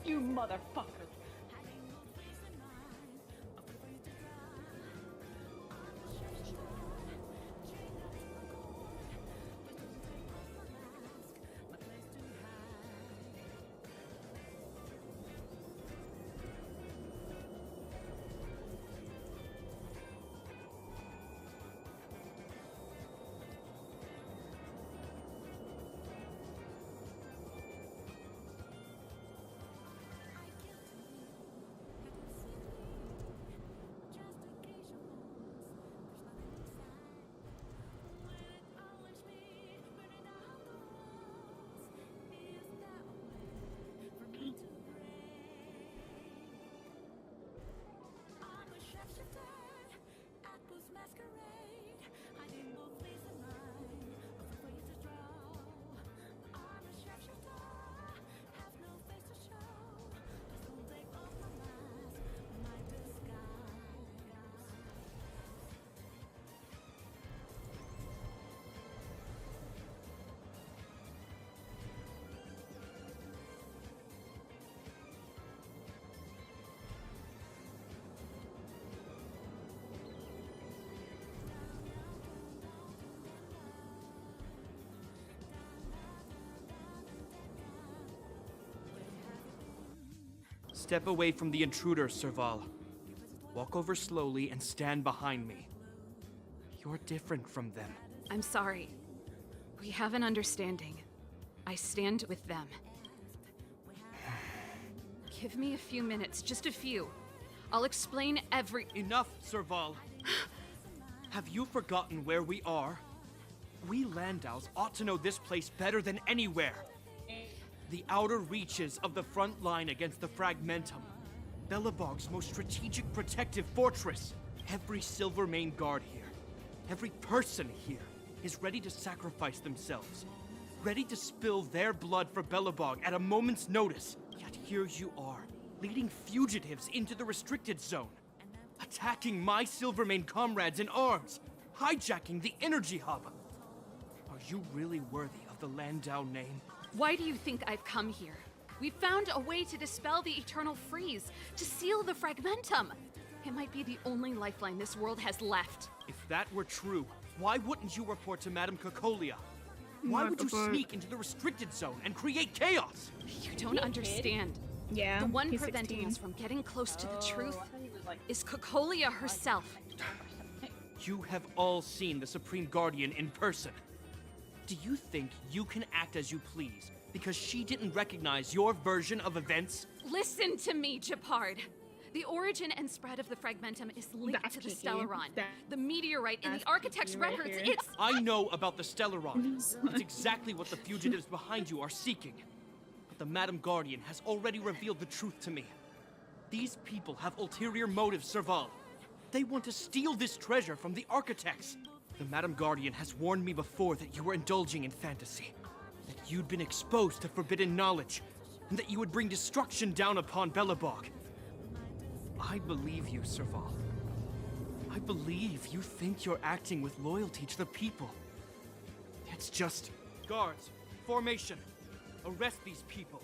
you motherfucker. step away from the intruders, Serval. Walk over slowly and stand behind me. You're different from them. I'm sorry. We have an understanding. I stand with them. Give me a few minutes, just a few. I'll explain every— Enough, Serval. Have you forgotten where we are? We Landaus ought to know this place better than anywhere. The outer reaches of the front line against the Fragmentum. Belobog's most strategic protective fortress. Every Silvermane guard here, every person here, is ready to sacrifice themselves. Ready to spill their blood for Belobog at a moment's notice. Yet here you are, leading fugitives into the restricted zone. Attacking my Silvermane comrades in arms. Hijacking the energy hub. Are you really worthy of the Landau name? Why do you think I've come here? We found a way to dispel the eternal freeze, to seal the Fragmentum. It might be the only lifeline this world has left. If that were true, why wouldn't you report to Madame Cocolia? Why would you sneak into the restricted zone and create chaos? You don't understand. Yeah, the one he's preventing 16. us from getting close to the truth is Cocolia herself. You have all seen the Supreme Guardian in person. Do you think you can act as you please because she didn't recognize your version of events? Listen to me, Japard. The origin and spread of the Fragmentum is linked That's to the Kiki. Stellaron. The meteorite in the That's Architect's Kiki right records. here. It's— I know about the Stellaron. It's exactly what the fugitives behind you are seeking. But the Madam Guardian has already revealed the truth to me. These people have ulterior motives, Serval. They want to steal this treasure from the Architects. The Madam Guardian has warned me before that you were indulging in fantasy. That you'd been exposed to forbidden knowledge, and that you would bring destruction down upon Belobog. I believe you, Serval. I believe you think you're acting with loyalty to the people. It's just... Guards, formation. Arrest these people.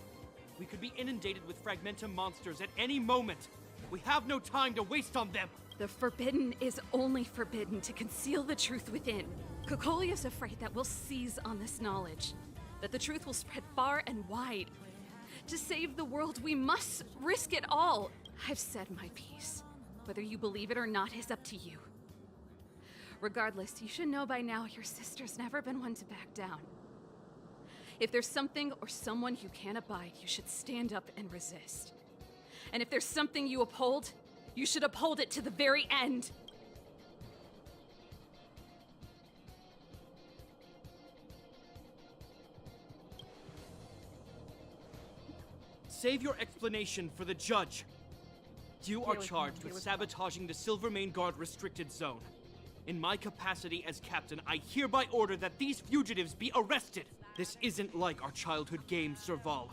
We could be inundated with Fragmentum monsters at any moment. We have no time to waste on them. The forbidden is only forbidden to conceal the truth within. Kokoli is afraid that we'll seize on this knowledge. That the truth will spread far and wide. To save the world, we must risk it all. I've said my piece. Whether you believe it or not is up to you. Regardless, you should know by now your sister's never been one to back down. If there's something or someone you can't abide, you should stand up and resist. And if there's something you uphold, you should uphold it to the very end. Save your explanation for the judge. You are charged with sabotaging the Silvermane Guard restricted zone. In my capacity as captain, I hereby order that these fugitives be arrested. This isn't like our childhood game, Serval.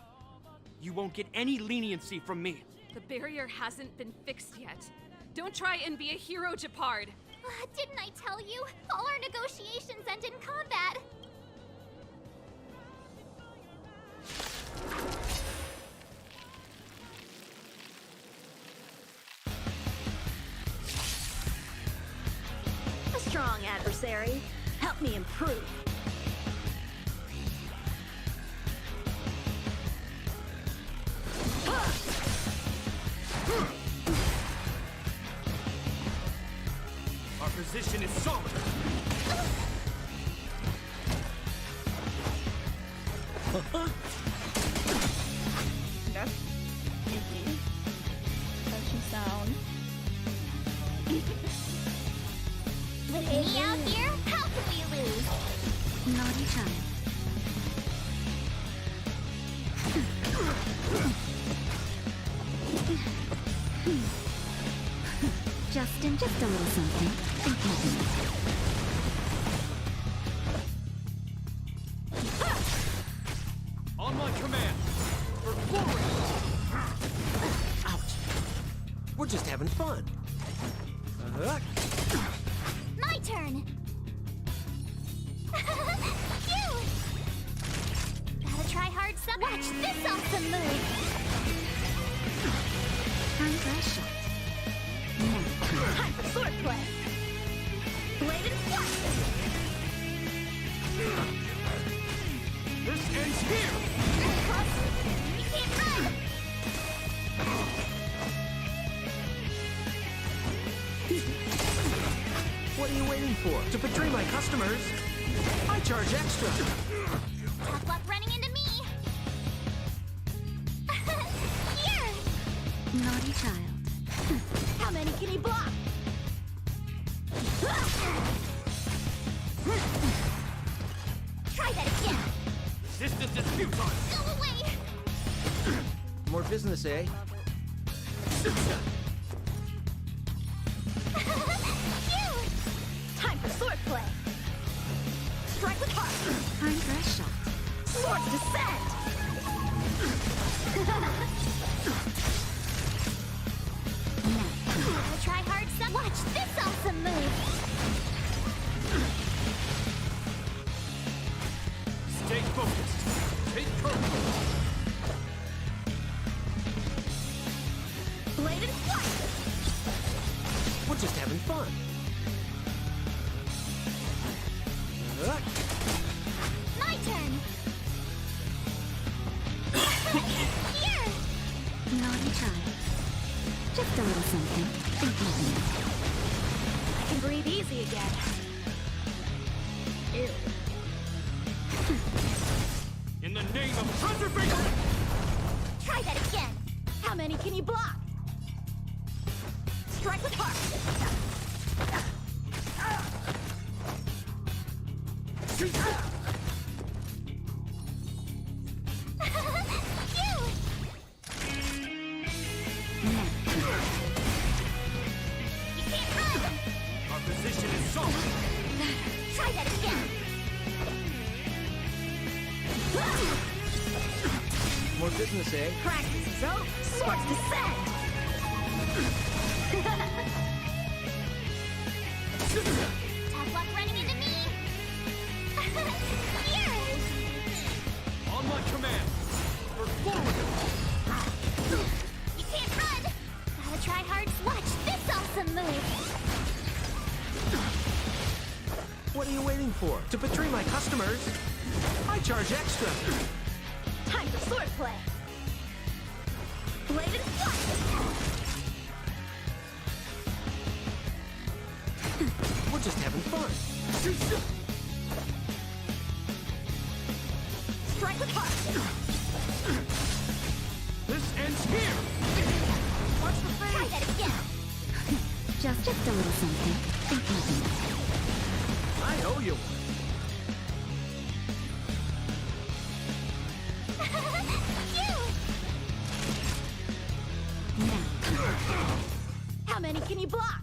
You won't get any leniency from me. The barrier hasn't been fixed yet. Don't try and be a hero, Japard. Didn't I tell you? All our negotiations end in combat. A strong adversary. Help me improve. Our position is solid. That's easy. Touch and sound. With me out here, how can we lose? Naughty child. Justin, just a little something. On my command. For forward. Ouch. We're just having fun. My turn. Phew! Gotta try hard some. Watch this awesome move. Pressure. Time for swordplay. Blade and flash. This ends here. You can't run. What are you waiting for? To betray my customers? I charge extra. Tough luck running into me. Here. Naughty child. How many can he block? Try that again. Resistance is futile. Go away. More business, eh? Phew. Time for swordplay. Strike with heart. Time for a shot. Sword descent. Gotta try hard some. Watch this awesome move. Stay focused. Take courage. Blade and flash. We're just having fun. My turn. Here. Naughty child. Just a little something. I can breathe easy again. Ew. In the name of preservation! Try that again. How many can you block? Strike with heart. Phew. You can't run. Our position is solid. business, eh? Practice is over. Swords descend. Tough luck running into me. Here! On my command! For forward! You can't run! Gotta try hard. Watch this awesome move! What are you waiting for? To betray my customers? I charge extra. Time for swordplay! Blade and flight! We're just having fun. Strike with heart! This ends here! Watch the face! Try that again! Just a little something. Think nothing. I owe you one. How many can you block?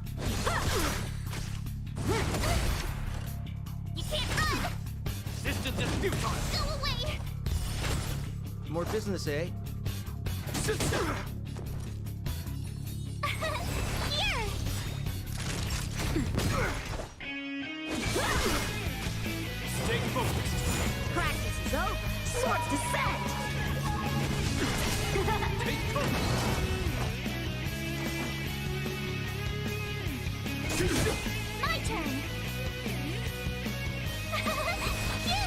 You can't run! Resistance is futile! Go away! More business, eh? Here! Stay focused! Practice is over. Swords descend. Take cover! My turn! You!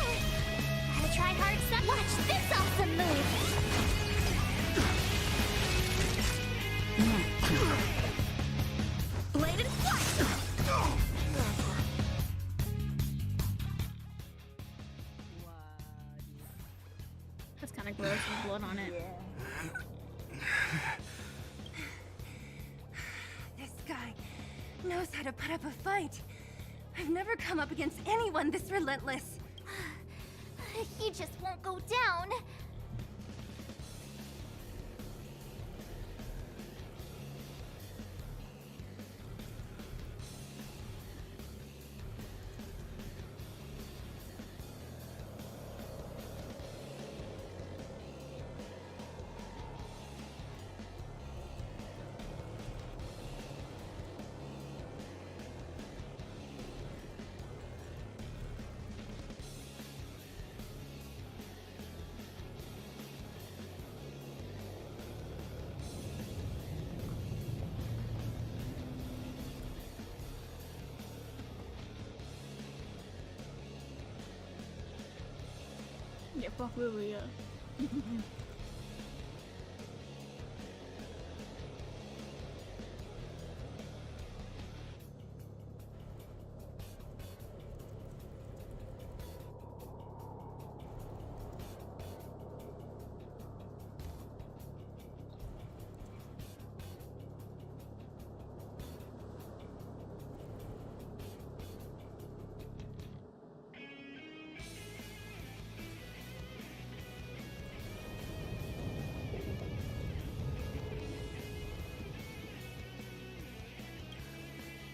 Gotta try hard stuff. Watch this awesome move! Blade and flight. That's kind of gross with blood on it. This guy knows how to put up a fight. I've never come up against anyone this relentless. He just won't go down. Yeah, fuck Lilia.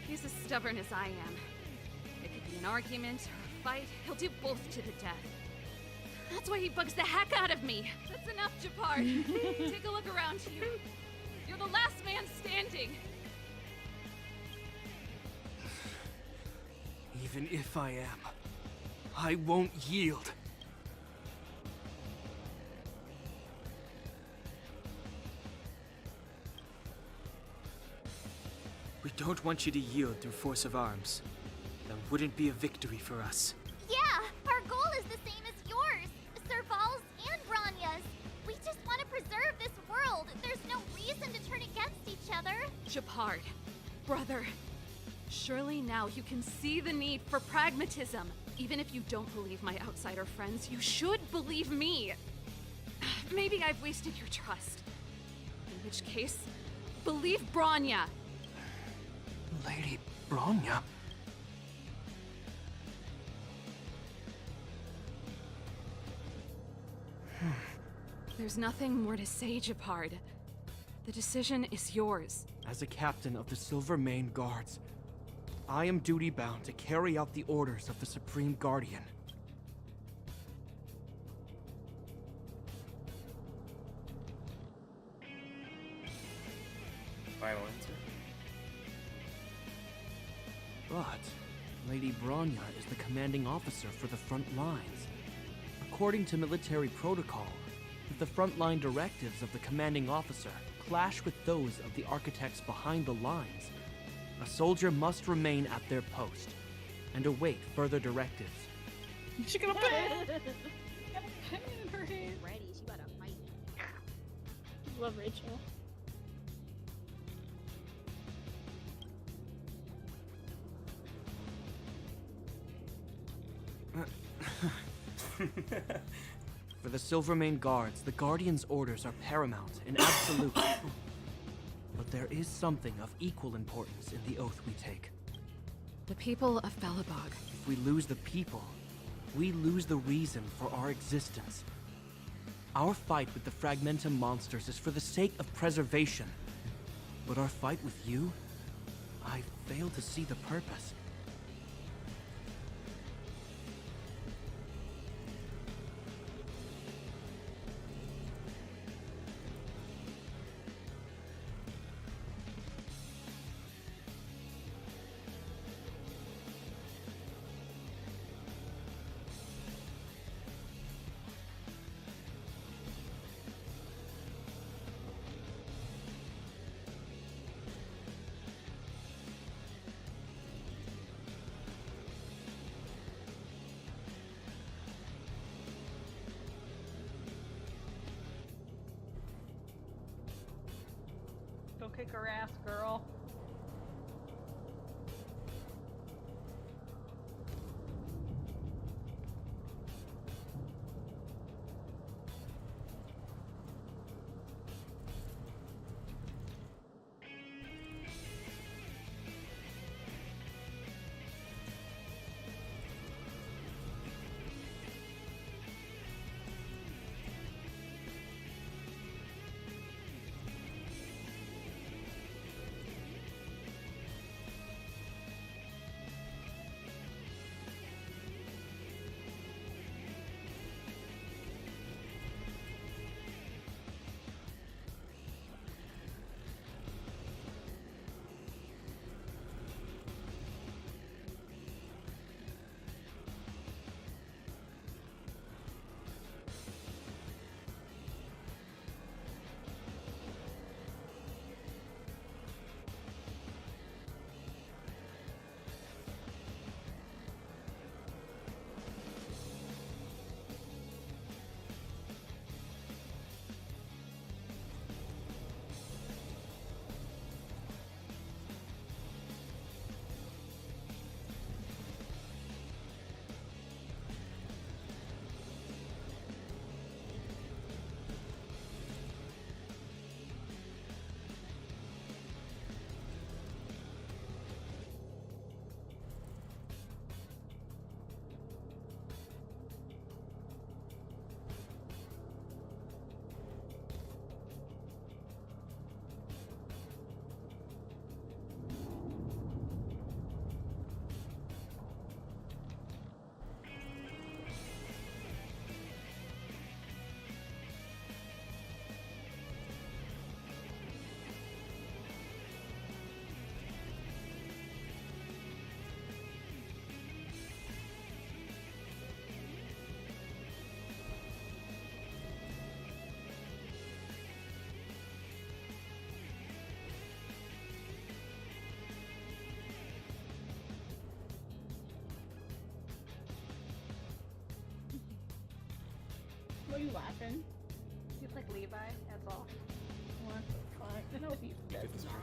He's as stubborn as I am. It could be an argument or a fight. He'll do both to the death. That's why he bugs the heck out of me. That's enough, Japard. Take a look around you. You're the last man standing. Even if I am, I won't yield. We don't want you to yield through force of arms. That wouldn't be a victory for us. Yeah, our goal is the same as yours, Serval's and Branya's. We just want to preserve this world. There's no reason to turn against each other. Japard, brother, surely now you can see the need for pragmatism. Even if you don't believe my outsider friends, you should believe me. Maybe I've wasted your trust. In which case, believe Branya. Lady Branya? There's nothing more to say, Japard. The decision is yours. As a captain of the Silvermane Guards, I am duty-bound to carry out the orders of the Supreme Guardian. Final answer. But Lady Bronya is the commanding officer for the front lines. According to military protocol, if the frontline directives of the commanding officer clash with those of the architects behind the lines, a soldier must remain at their post and await further directives. She's gonna pen! Ready, she about to fight. Love Rachel. For the Silvermane Guards, the Guardian's orders are paramount and absolute. But there is something of equal importance in the oath we take. The people of Belobog. If we lose the people, we lose the reason for our existence. Our fight with the Fragmentum monsters is for the sake of preservation. But our fight with you? I fail to see the purpose. Go kick her ass, girl. Why are you laughing? He's like Levi, that's all. What the fuck? No, he does not.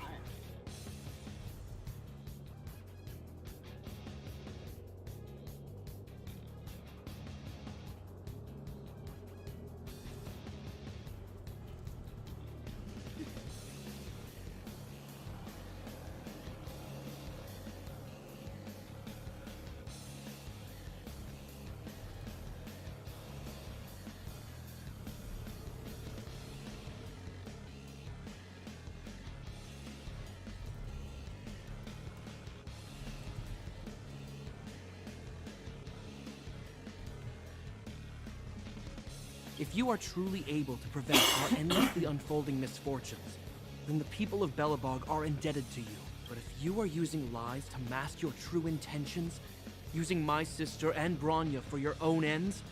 If you are truly able to prevent our endlessly unfolding misfortunes, then the people of Belobog are indebted to you. But if you are using lies to mask your true intentions, using my sister and Bronya for your own ends,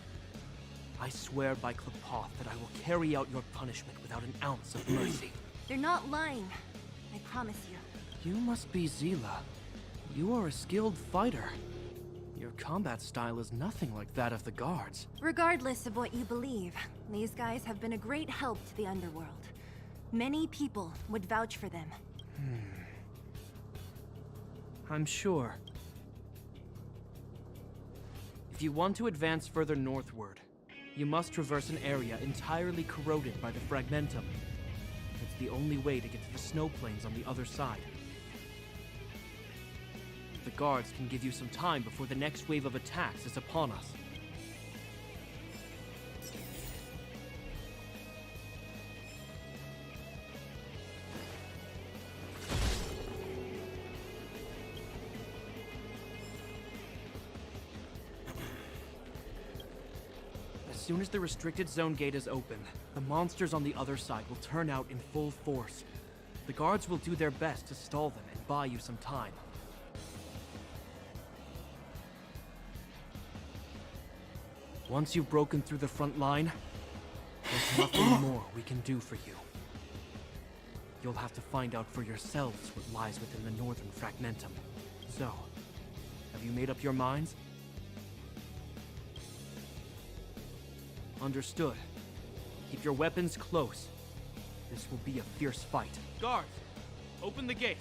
I swear by Klepoth that I will carry out your punishment without an ounce of mercy. They're not lying. I promise you. You must be Zila. You are a skilled fighter. Your combat style is nothing like that of the guards. Regardless of what you believe, these guys have been a great help to the underworld. Many people would vouch for them. I'm sure. If you want to advance further northward, you must traverse an area entirely corroded by the Fragmentum. It's the only way to get to the snow plains on the other side. The guards can give you some time before the next wave of attacks is upon us. As soon as the restricted zone gate is open, the monsters on the other side will turn out in full force. The guards will do their best to stall them and buy you some time. Once you've broken through the front line, there's nothing more we can do for you. You'll have to find out for yourselves what lies within the northern Fragmentum. So, have you made up your minds? Understood. Keep your weapons close. This will be a fierce fight. Guards, open the gate.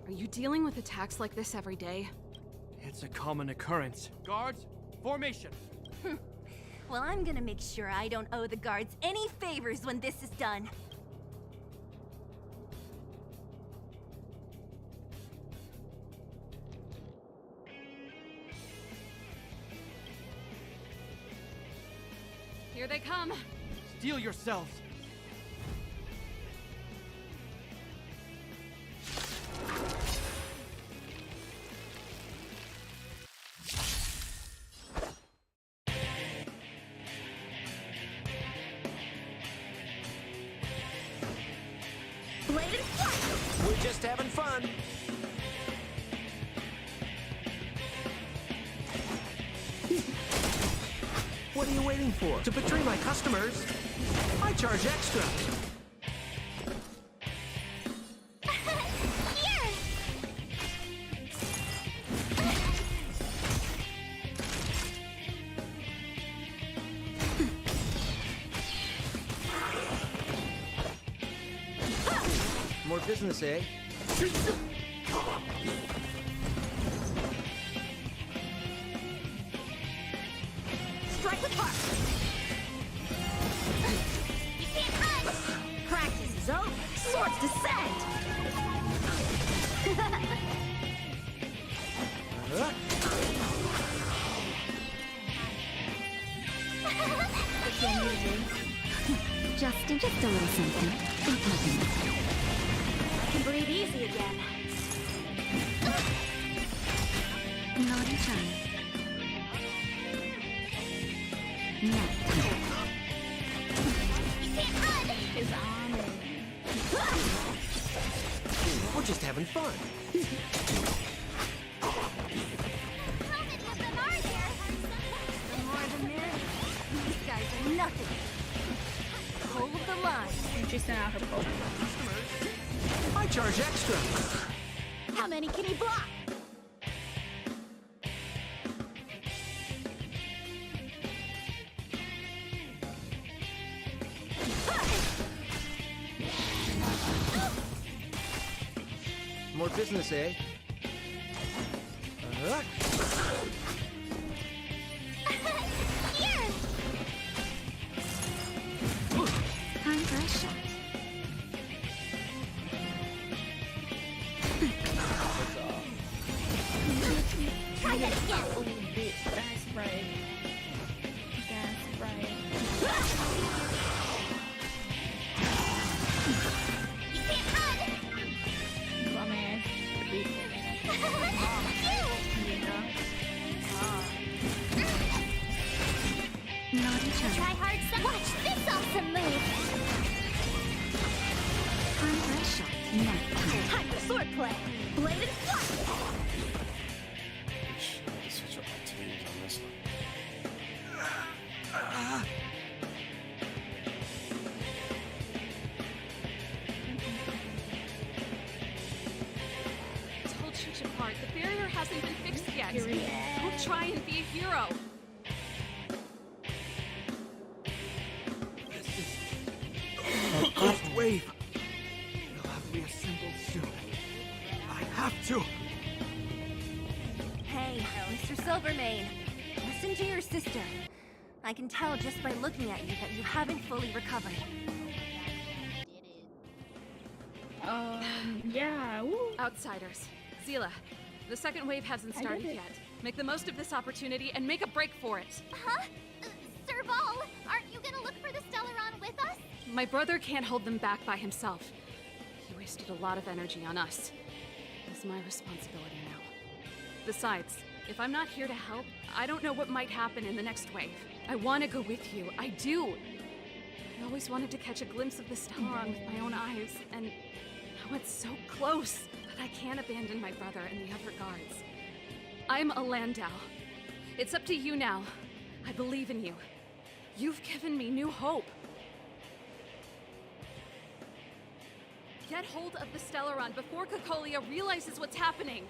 Are you dealing with attacks like this every day? It's a common occurrence. Guards, formation! Well, I'm gonna make sure I don't owe the guards any favors when this is done. Here they come! Steel yourselves! We're just having fun. What are you waiting for? To betray my customers? I charge extra. More business, eh? Strike with heart! You can't run! Practice is over. Swords descend! Just a little something. Think nothing. I can breathe easy again. Naughty child. Nap time. You can't run! Is on it. We're just having fun. How many of them are there? The more the merrier. These guys are nothing. Hold the line. And she sent out her Pokemon. I charge extra. How many can he block? More business, eh? Here! Time for a shot. Try that again! Oh, bitch, that's right. That's right. You can't run! Bum ass. Bitch. Sword play! Blade and flight! I have to switch up my teams on this one. I told you, Japard, the barrier hasn't been fixed yet. Don't try and be a hero. First wave. It'll have to be assembled soon. I have to. Hey, Mr. Silvermane, listen to your sister. I can tell just by looking at you that you haven't fully recovered. Yeah. Woo. Outsiders. Zila, the second wave hasn't I started did it. yet. Make the most of this opportunity and make a break for it. Huh? Serval, aren't you gonna look for the Stellaron with us? My brother can't hold them back by himself. He wasted a lot of energy on us. It's my responsibility now. Besides, if I'm not here to help, I don't know what might happen in the next wave. I want to go with you. I do. I always wanted to catch a glimpse of the Stellaron with my own eyes, and now it's so close. But I can't abandon my brother and the other guards. I'm a Landau. It's up to you now. I believe in you. You've given me new hope. Get hold of the Stellaron before Cocolia realizes what's happening.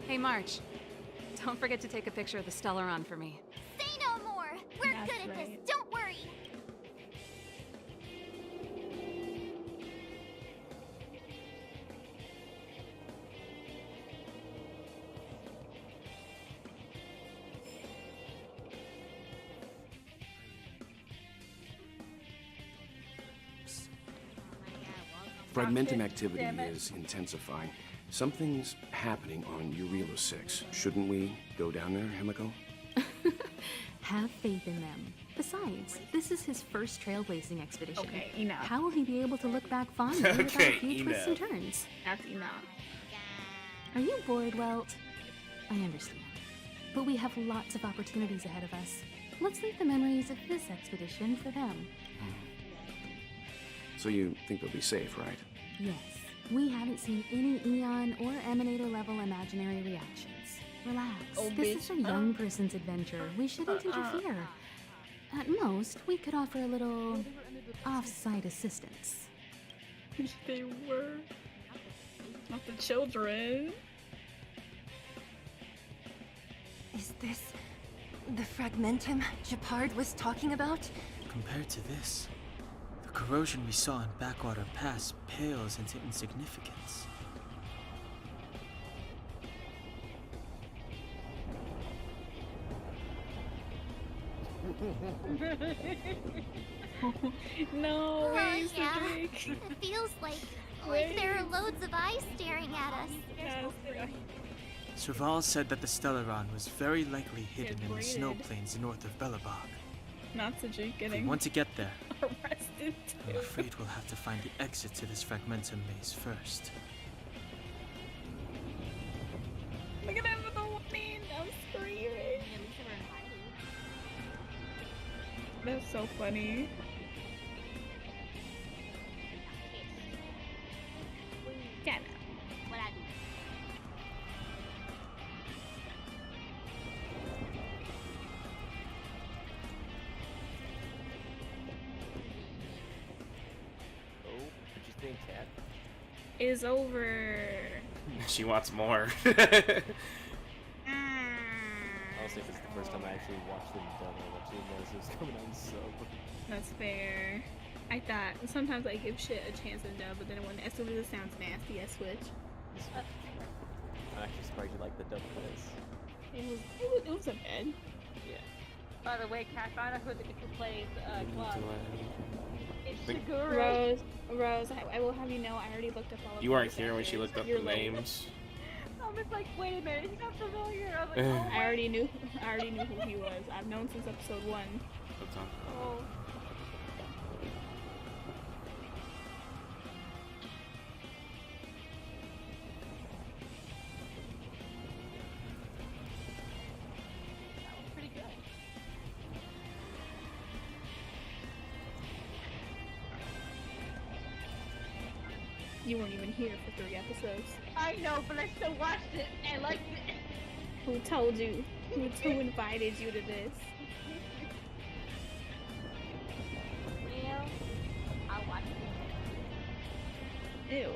Hey, March. Don't forget to take a picture of the Stellaron for me. Say no more. We're That's good at this. right. Don't worry. Fragmentum activity is intensifying. Something's happening on Urilo 6. Shouldn't we go down there, Himiko? Have faith in them. Besides, this is his first trailblazing expedition. Okay, enough. How will he be able to look back fondly Okay, without a few twists and enough. turns? That's enough. Are you bored, Welt? I understand. But we have lots of opportunities ahead of us. Let's leave the memories of this expedition for them. So you think they'll be safe, right? Yes. We haven't seen any Eon or Emanator level imaginary reactions. Relax. Oh, This is bitch. a young person's adventure. We shouldn't interfere. At most, we could offer a little off-site assistance. They were. Not the children. Is this the Fragmentum Japard was talking about? Compared to this, the corrosion we saw in Backwater Pass pales into insignificance. No, Oh, where's yeah. the drink? It feels like Wait. there are loads of eyes staring at us. Yes, right. Serval said that the Stellaron was very likely hidden in the braided. snow plains north of Belobog. Not to drink If we getting want to get there, arrested I'm too. afraid we'll have to find the exit to this Fragmentum maze first. Look at him with the warning. I'm screaming. That's so funny. Yeah. What I do? Oh, what you think, Cat? Is over. She wants more. Honestly, if it's the first time I actually watched them done, I actually noticed it was coming on sub. That's fair. I thought sometimes I give shit a chance in dub, but then when as soon as it sounds nasty, I switch. I'm actually surprised you like the dub for this. It was a bad. Yeah. By the way, Kat, find out who plays Glove. It's Think- Shiguru. Rose, I will have you know, I already looked up all of You weren't those here when she actors. looked up You're the late. names. I was like, wait a minute, he's not familiar. I was like, oh, I already knew who he was. I've known since episode 1. What's on? oh. Pretty good. You weren't even here for 3 episodes. I know, but I still watched it and liked it. Who told you? Who invited you to this? Well, I watched it. Ew.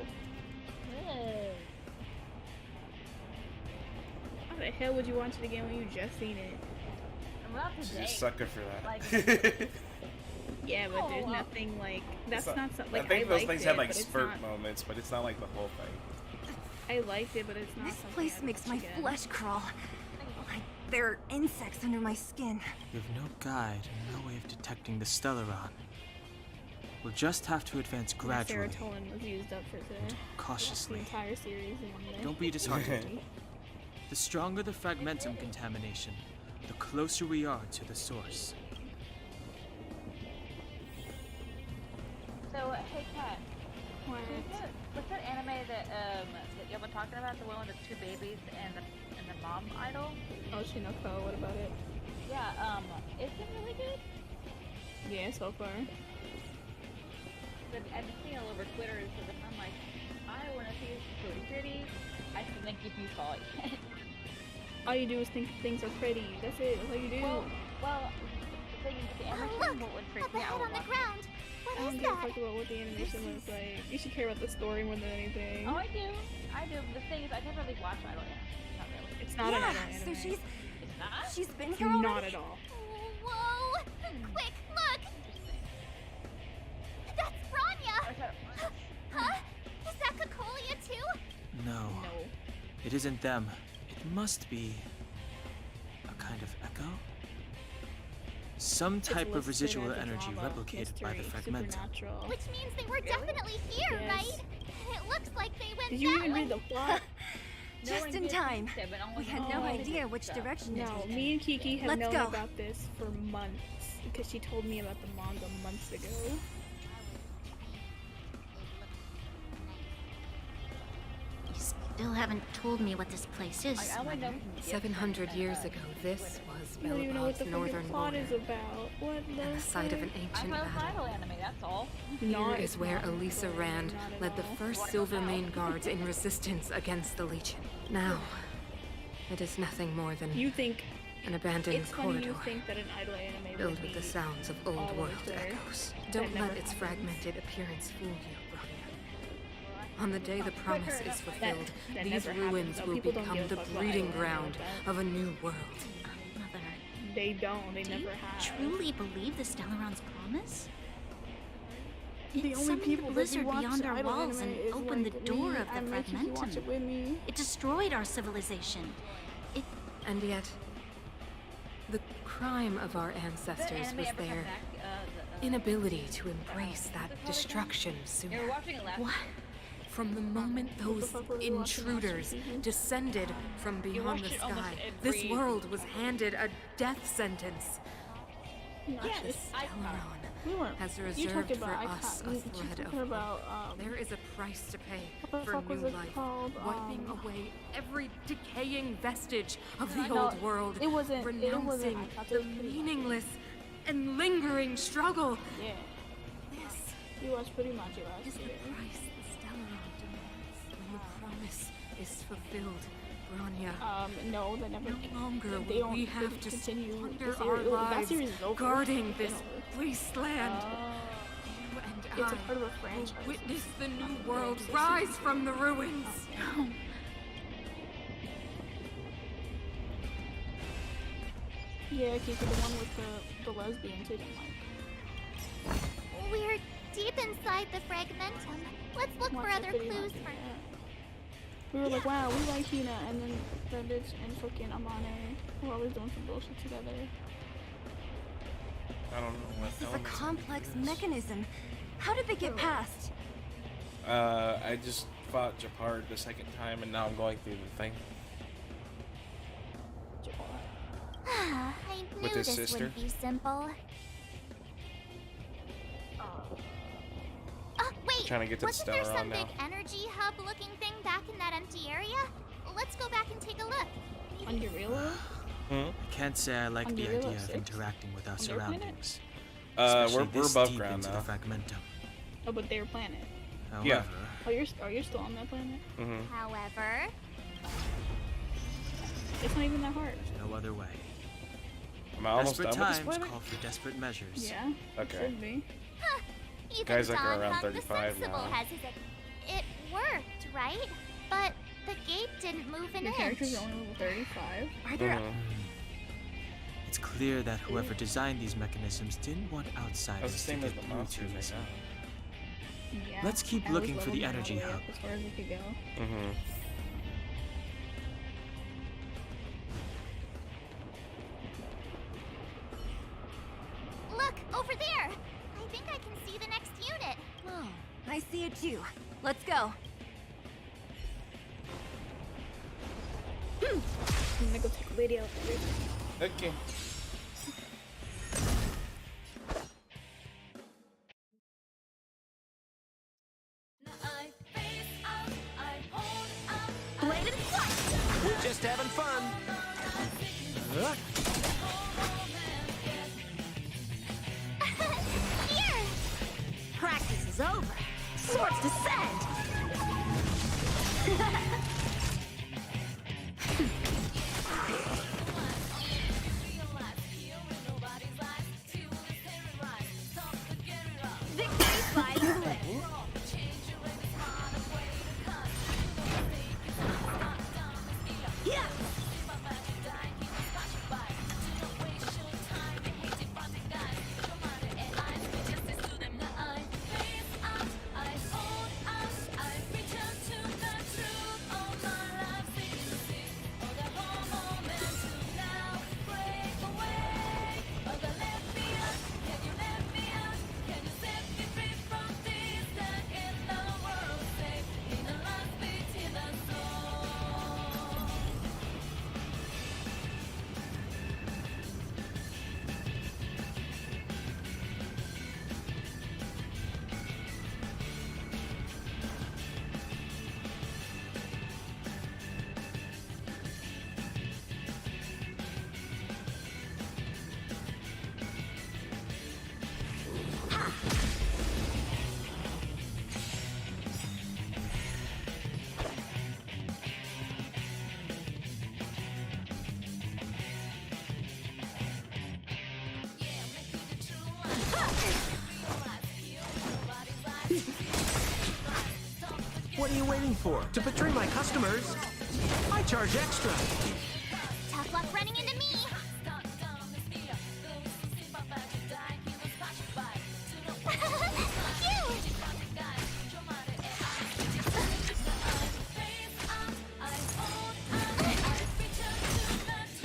How the hell would you watch it again when you just seen it? I'm not She's today. a sucker for that. Like, Yeah, but there's nothing like that's not something. Like, I think those liked things it, have like but it's spurt not- moments, but it's not like the whole thing. I liked it, but it's not. This something place I'd makes watch my again. flesh crawl. Like there are insects under my skin. We have no guide and no way of detecting the Stellaron. We'll just have to advance My gradually. serotonin was used up for today. Cautiously. The entire series in one day. Don't be disheartened. The stronger the fragmentum contamination, the closer we are to the source. so hey, Kat. What? What's that anime that y'all been talking about? The one with the 2 babies and the mom idol? Oh, Shinoko, what about it? Yeah. Is it really good? Yeah, so far. But I've been seeing all over Twitter and stuff. I'm like, I want to see this really pretty. I still think if you saw it. All you do is think things are pretty. That's it. That's all you do. Well, the thing is, the animation would freak Up me ahead out. on the ground. I What don't is give a that? fuck about what the animation looks like. You should care about the story more than anything. Oh, I do. The thing is, I never really watch idol anime. Not really. It's not yeah, an idol anime. so she's It's not? she's been here already. Not at all. Whoa! Quick, look! That's Bronya! Huh? Is that Cocolia too? No. It isn't them. It must be a kind of echo? Some type of listed residual as a energy drama, replicated by the mystery, fragmentum. supernatural. Which means they were definitely here, Yes. right? And it looks like they went Did you that even way. read the plot? Just in time. We had no idea which direction to No, take. me and Kiki have Let's known go. about this for months because she told me about the manga months ago. You still haven't told me what this place is. I only know Mother. 700 years ago, this was I don't even know what the Belobog's freaking northern plot border, is about. What and the the site of an I ancient thought it was battle. idol anime, that's all. Here Not is where not Elisa story, Rand not at led the all. first Silvermane guards in resistance against the Legion. Now, it is nothing more than You think an abandoned it's funny corridor you think that an idol anime filled would be with the sounds of all old over world Earth. echoes. That Don't never let its happens. fragmented appearance fool you, Bronya. On the day the promise is fulfilled, that these never ruins happens, though. will People don't become give a the fuck about breeding idol anime ground like that. of a new world. Mother, They don't. They do never you have. truly believe the Stellaron's promise? The It only summoned people the that blizzard watch beyond our idol walls anime and is opened like the door me. of the I make Kiki watch it fragmentum. with me. It destroyed our civilization. It And yet, the crime of our ancestors anime was ever come their back, inability to embrace that destruction sooner. You were watching it last What? From the moment those fuck were we watching last intruders season? descended from beyond watch the it almost sky, this every- world was handed a death sentence. Yes, The Stellaron we weren't. has You reserved talked for about us a you thread of talking hope. about There is a price to pay what the for fuck was new it life, called? wiping away every decaying vestige of the No, old world, it wasn't. renouncing I thought it the was pretty much. meaningless and lingering struggle. Yeah. This You watched pretty much last is the year. price the Stellaron demands when the promise is fulfilled, Bronya. No, they never. No longer they will don't we have to continue squander the our series. That lives series is over. guarding It's this over. wasteland. You and It's a I part of a will franchise. witness the new Not a world franchise. rise from the ruins. Yeah, Kiki, the one with the lesbians who didn't like. We're deep inside the fragmentum. Let's look for Watch other the video clues after for. that. We were like, wow, we like Hina, and then that bitch and fucking Amane were always doing some bullshit together. I don't know what This is a elements of complex it is. mechanism. How did they get past? I just fought Japard the second time, and now I'm going through the thing. I knew With his this sister? wouldn't be simple. Wait, Trying to get to the wasn't there Stellaron some now. big energy hub looking thing back in that empty area? Let's go back and take a look. On Gorilla? I can't say I like On the Gorilla idea of 6? interacting with our On their planet? surroundings. We're especially we're this above deep ground into now. the fragmentum. Oh, but their planet. However, Yeah. Oh, you're still on that planet? However, it's not even that hard. There's no other way. Am I almost Desperate done with this times planet? call for desperate measures. Yeah. Okay. Should be. even Guys like are Don around Hung the 35 Sensible now. has his. It worked, right? But the gate didn't move an Your inch. character's only level 35. Are there? It's clear that whoever designed these mechanisms didn't want That's the outsiders to same get as the through monsters too right easily. now. Yeah. Let's keep I was looking for the leveled all energy way hub. up as far as we could go. Look, over there! I think I can see the next unit. Oh, I see it too. Let's go. I'm gonna go take a video. Okay. Bladed flight! We're just having fun. Here! Practice is over. Swords descend! Victory by split. Yeah! What are you waiting for? To betray my customers? I charge extra. Tough luck running into me!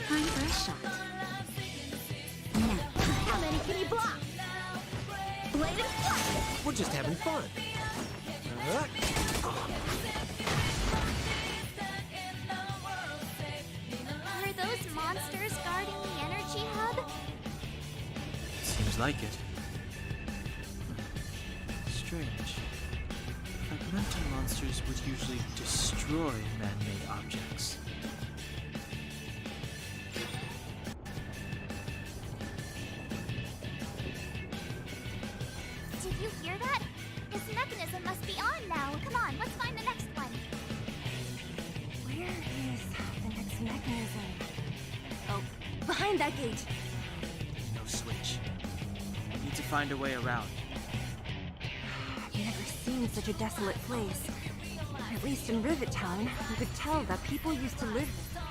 Time for a shot. Now, how many can you block? Bladed flight! We're just having fun. Are those monsters guarding the energy hub? Seems like it. Strange. Fragmental monsters would usually destroy man-made objects. Did you hear that? This mechanism must be on now. Come on, let's find the next one. Where is the next mechanism? Oh, behind that gate. No switch. We need to find a way around. I've never seen such a desolate place. At least in Rivet Town, you could tell that people used to live there.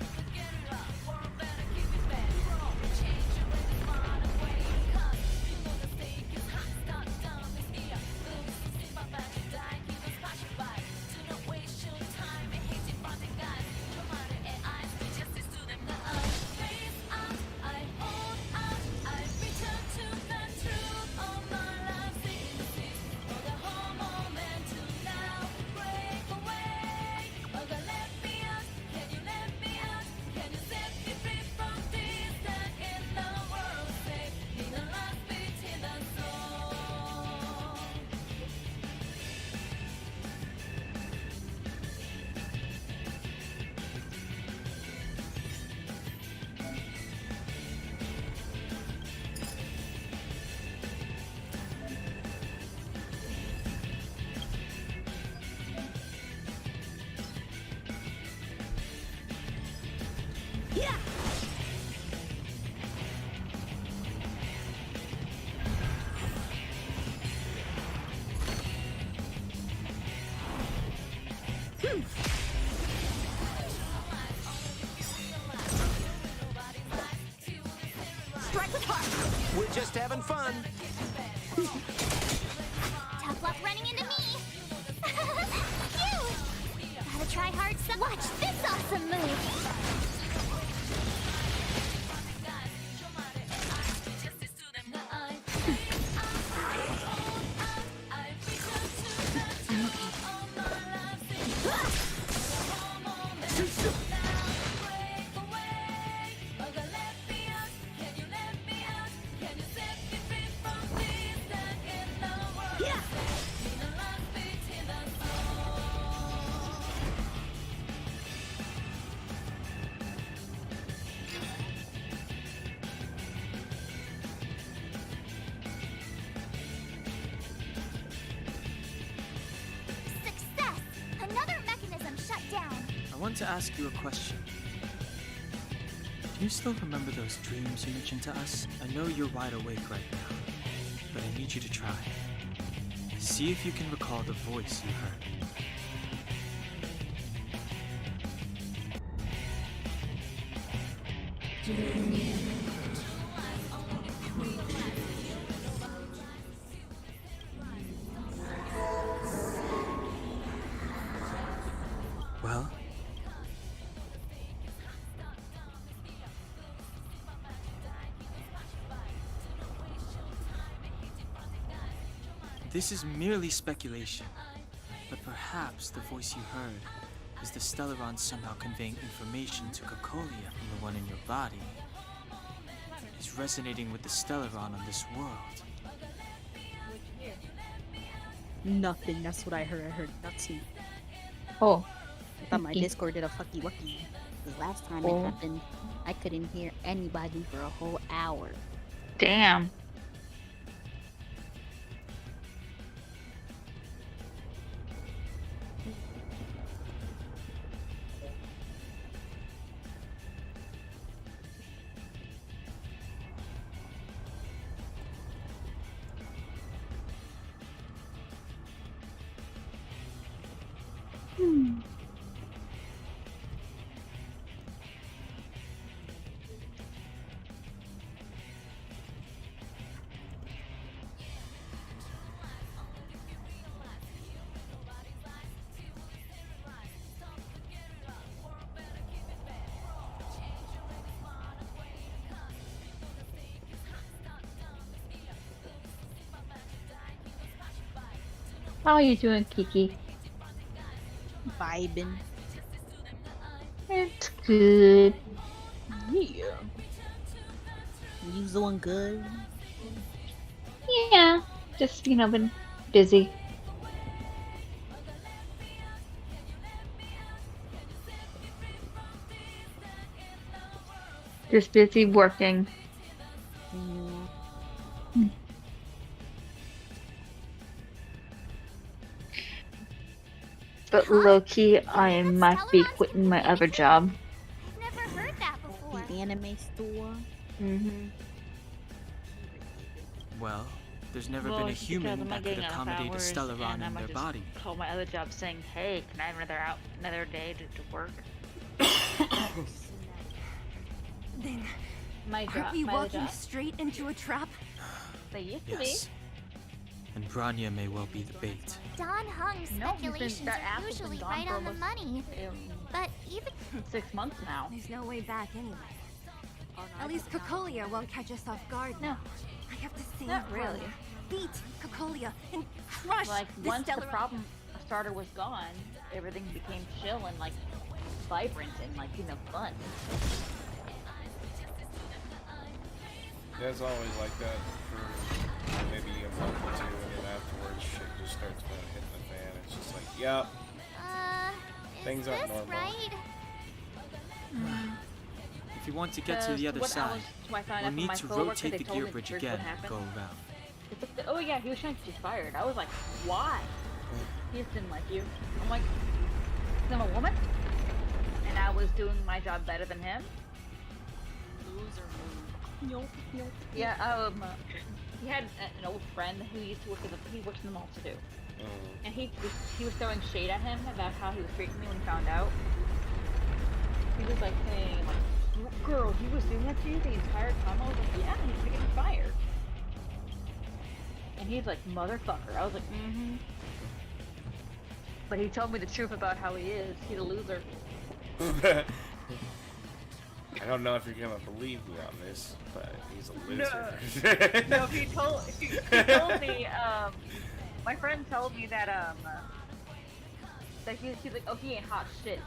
Strike with heart. We're just having fun. Tough luck running into me. Phew! Gotta try hard some. Watch this awesome move. I want to ask you a question. Can you still remember those dreams you mentioned to us? I know you're wide awake right now, but I need you to try. See if you can recall the voice you heard. Well? This is merely speculation, but perhaps the voice you heard is the Stellaron somehow conveying information to Cocolia from the one in your body. It's resonating with the Stellaron on this world. Nothing. That's what I heard. I heard nothing. Oh. I thought my Discord did a fucky wucky. The last time it happened, I couldn't hear anybody for a whole hour. Damn. How are you doing, Kiki? Vibing. It's good. Yeah. You doing good? Yeah. Just, been busy. Just busy working. But low-key, I might be quitting my other job. Never heard that before. The anime store? Mm-hmm. Well, there's never been a human that could accommodate a Stellaron in their body. Call my other job saying, hey, can I have another day to work? Then, My aren't we my other walking job? straight into a trap? They used Yes. And Branya may well be the bait. Don Hung's No, he's been- speculations that are apple's been usually gone right for on the almost, money. But even 6 months now. There's no way back anyway. At least Cocolia won't catch us off guard. No. I have to save Not really. Branya, beat Cocolia, and crush Like, this once the Stellaron. problem starter was gone, everything became chill and, vibrant and, fun. Yeah, it's always like that for maybe a month or two, and then afterwards shit just starts kind of hitting the fan. It's just like, yep, things aren't this normal. right? If you want to get to the other side, we'll need to rotate the gear bridge again and go around. Oh yeah, he was trying to get you fired. I was like, why? He just didn't like you. I'm like, 'cause I'm a woman? And I was doing my job better than him? Yeah, he had an old friend who used to work he works in the mall too. And he was throwing shade at him about how he was treating me when he found out. He was like saying, like, girl, he was doing that to you the entire time? I was like, yeah, he's gonna get fired. And he's like, motherfucker. I was like, mm-hmm. But he told me the truth about how he is. He's a loser. I don't know if you're gonna believe me on this, but he's a loser. No, he told me, my friend told me that, he's like, oh, he ain't hot shit.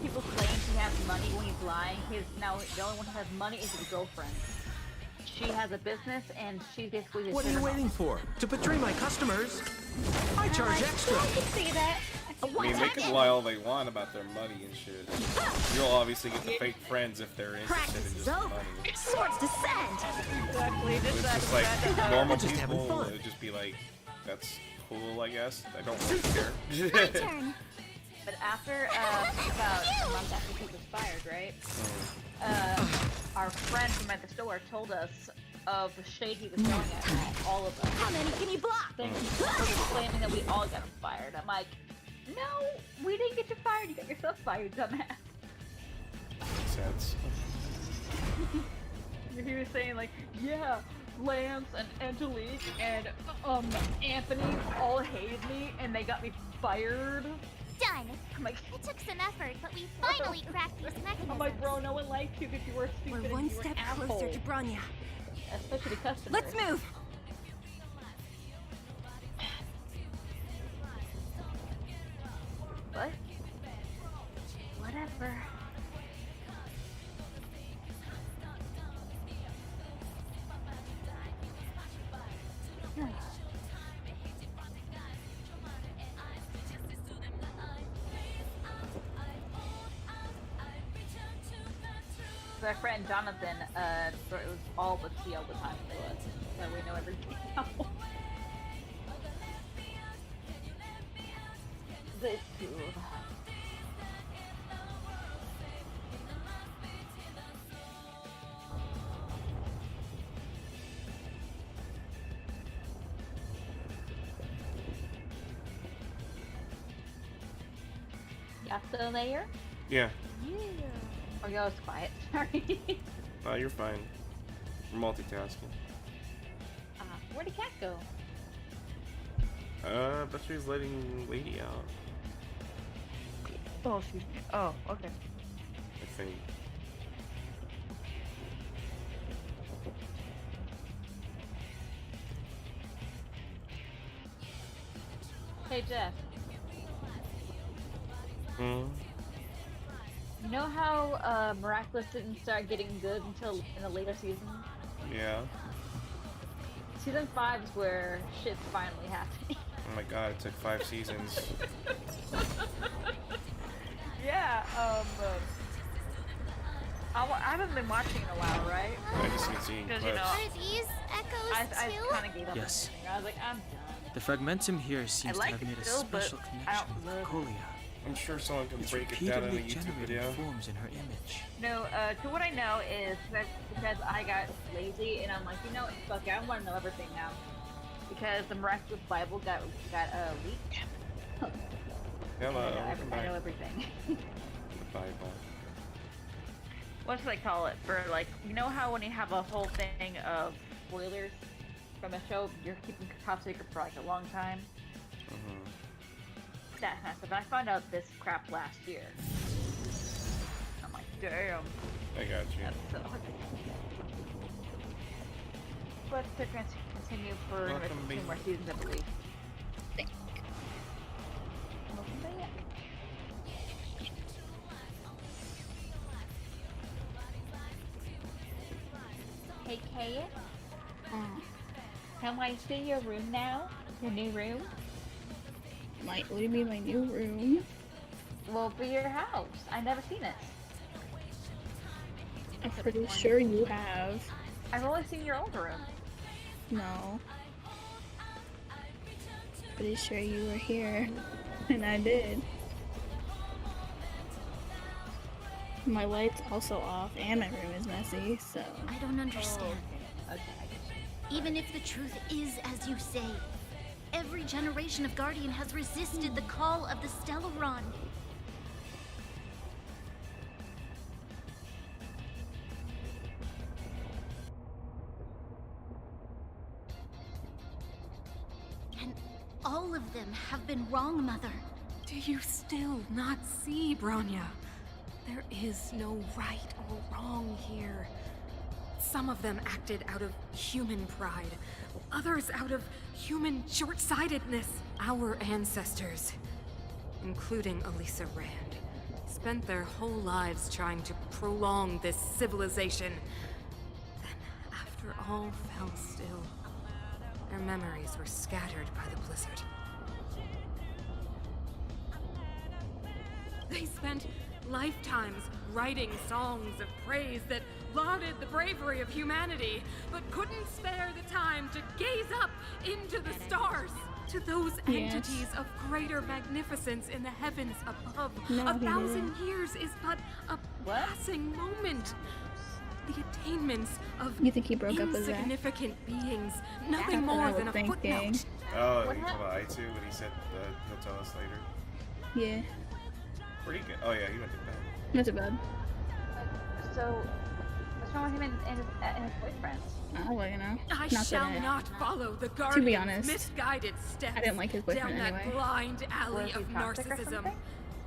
People claim he has money when he's lying. Now, the only one who has money is his girlfriend. She has a business, and she's basically his What are you waiting for? To betray my customers? I charge extra. I can see that. I mean, they can lie all they want about their money and shit. You'll obviously get the fake friends if they're interested in just the money. Swords descend. Exactly. It's just like normal people would just be like, that's cool, I guess. I don't really care. Turn. But after, about a month after he was fired, right? Our friend from at the store told us of the shade he was throwing at all of us. How many can you block? He was claiming that we all got him fired. I'm like, no, we didn't get you fired. You got yourself fired, dumbass. Makes sense. He was saying like, yeah, Lance and Angelique and Anthony all hated me and they got me fired. Done. I'm like, It took some effort, but we finally cracked these mechanisms. I'm like, bro, no one liked you if you were stupid. We're one step closer to Bronya. Especially customers. Let's move. What? Whatever. So our friend Jonathan, it was all but tea all the time to us, so we know everything now. This cool. Y'all still there? Yeah. Yeah. Oh, y'all was quiet. Sorry. No, you're fine. We're multitasking. Where'd the cat go? But she's letting Lady out. Oh, she's. Oh, okay. I think. Hey, Jeff. Hmm? You know how Miraculous didn't start getting good until in the later season? Yeah. Season 5 is where shit's finally happening. Oh my god, it took 5 seasons. Yeah, I haven't been watching in a while, right? I just been seeing clips. You know, Are these echoes I too? kind of gave up. Yes. I was like, I'm done. The fragmentum here seems like to have it made a still, but special I connection don't with love it. Colia. I'm sure someone can It's break it down in a repeatedly YouTube generated video. forms in her image. No, to what I know is that because I got lazy and I'm like, you know, fuck it, I want to know everything now. Because the Miraculous Bible got leaked. Hello, I welcome know back. everything. The Bible. What should I call it? For like, you know how when you have a whole thing of spoilers from a show, you're keeping top secret for like a long time? That kind of stuff. I found out this crap last year. I'm like, damn. I got you. That sucks. But they're going to continue for another 2 more seasons, I believe. Welcome back. Hey, Kaya. Can I see your room now? Your new room? What do you mean my new room? Well, for your house. I've never seen it. I'm pretty sure you have. I've only seen your old room. No. Pretty sure you were here. And I did. My light's also off, and my room is messy, so... I don't understand. Oh, okay, I get you. Even if the truth is as you say, every generation of Guardian has resisted the call of the Stellaron. And all of them have been wrong, Mother. Do you still not see, Bronya? There is no right or wrong here. Some of them acted out of human pride, others out of human short-sightedness. Our ancestors, including Elisa Rand, spent their whole lives trying to prolong this civilization. Then, after all fell still, their memories were scattered by the blizzard. They spent lifetimes writing songs of praise that lauded the bravery of humanity, but couldn't spare the time to gaze up into the stars, to those entities of greater magnificence in the heavens above. No, 1,000 years is but a passing moment. The attainments of You think he broke up with Zach? insignificant beings, That's nothing what I more was than a thinking. footnote. Oh, you talking about I2 when he said that he'll tell us later? Yeah. Pretty good. Oh yeah, he went to bed. Not too bad. So, what's wrong with him and his boyfriend? Oh, well, you know. I not shall that not follow the To be Guardian's honest, misguided steps I didn't like his boyfriend down that anyway. blind alley Was he of toxic or narcissism. something?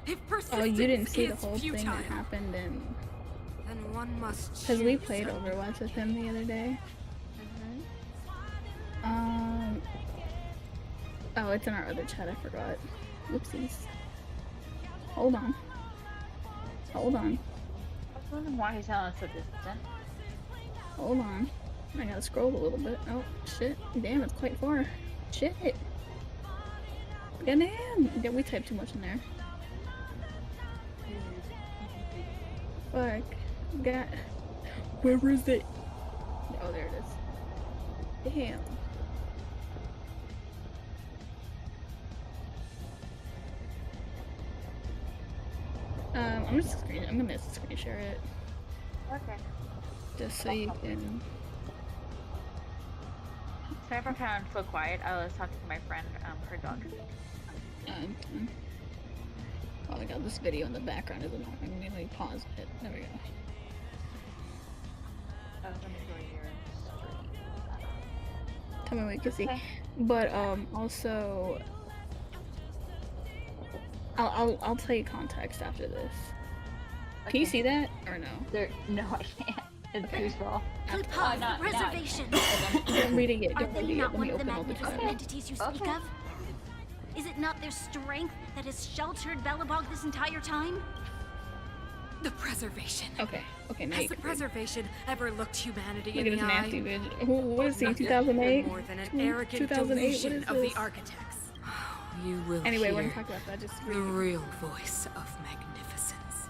If persistence Oh, you didn't see the is whole futile, thing that happened in... then one must Because we choose played a- Overwatch with him the other day. Oh, it's in our other chat, I forgot. Whoopsies. Hold on. Hold on. I was wondering why he's sounding so distant. Hold on. I gotta scroll a little bit. Oh, shit. Damn, it's quite far. Shit. Goddamn. Yeah, we typed too much in there. Fuck. Got. Where is it? Oh, there it is. Damn. I'm gonna screen share it. Okay. Just so you can. Sorry if I found so quiet. I was talking to my friend, her dog. Oh my god, this video in the background is annoying. Let me pause it. There we go. Oh, let me go your stream. Tell me what you can see. Okay. But also, I'll tell you context after this. Can you see that or no? No, I can't. It's too small. Pause, reservation. Don't read it yet. Are Don't they read it yet. not Let one me of the open all the magnificent chat. entities you speak of? Is it not their strength that has sheltered Belobog this entire time? The preservation. Okay. Okay. Now Has you the can read. preservation ever looked humanity Look in at the this eye? nasty bitch. What is he? Nothing 2008. More than an arrogant 2008. What delusion is of the this? architects. You will Anyway, we're hear gonna talk about that. Just the read it. real voice of magnificence,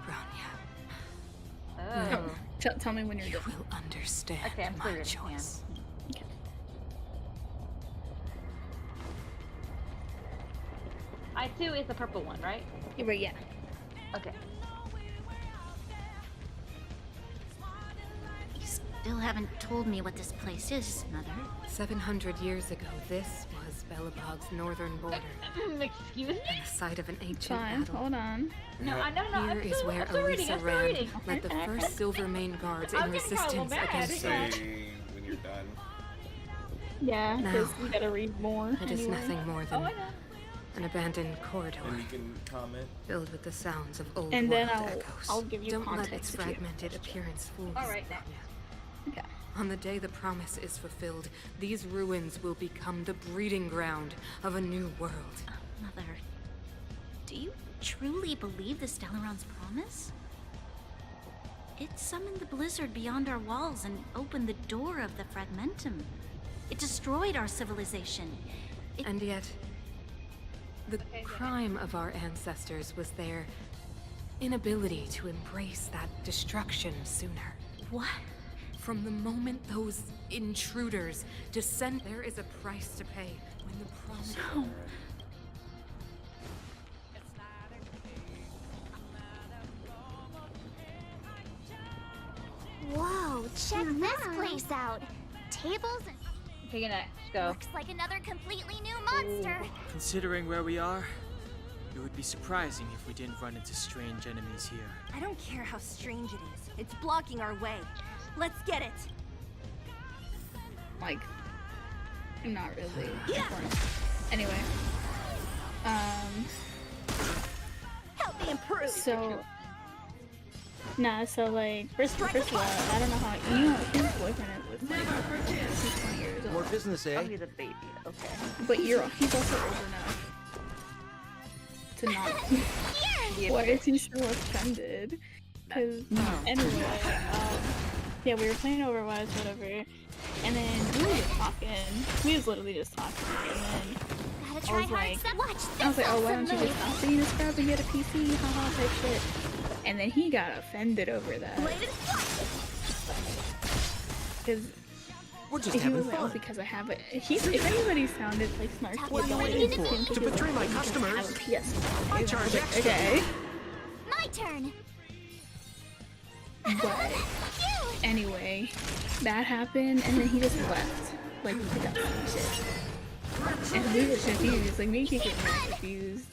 Bronya. Oh. Tell me when you're You done. will understand Okay, I'm my clear. choice. I2 is the purple one, right? Yeah. Okay. You still haven't told me what this place is, Mother. 700 years ago, this was Belobog's northern border. Excuse me? And the site of an ancient Fine. battle. Hold on. No, Here is where Elisa Rand led the first Silvermane Guards in I'm getting kinda resistance mad. against Say when you're done. Yeah, because Now, you gotta read more. It is anyway. nothing more than an abandoned corridor And you can comment. filled with the sounds of old And then world I'll- echoes. I'll give you Don't let context its if you- fragmented appearance fool you. All right. Okay. On the day the promise is fulfilled, these ruins will become the breeding ground of a new world. Mother, do you truly believe the Stellaron's promise? It summoned the blizzard beyond our walls and opened the door of the Fragmentum. It destroyed our civilization. And yet, the crime of our ancestors was their inability to embrace that destruction sooner. What? From the moment those intruders descend, there is a price to pay when the promise... No. Check this place out. Tables and Okay, next, go. looks like another completely new monster. Considering where we are, it would be surprising if we didn't run into strange enemies here. I don't care how strange it is. It's blocking our way. Let's get it. Like, I'm not really. Anyway, Help me improve. so like first of all, I don't know how his boyfriend was like he's 20 years old. More business, eh? He's a baby. Okay. But he's also old enough to not. Why is he so offended? Because anyway, yeah, we were playing Overwatch, whatever, and then we were just talking. We was literally just talking, and then I was like, oh, why don't you just stop being a scrub and get a PC, haha, type shit. And then he got offended over that. Because we're just he having was like, fun. oh, because I have it. If anybody sounded like snarky, What are you waiting for? To betray my customers? Yes. I charge extra. Okay. My turn. But anyway, that happened, and then he just left. Like, we got some shit. And we were confused. Like, me and Kiki were mad confused.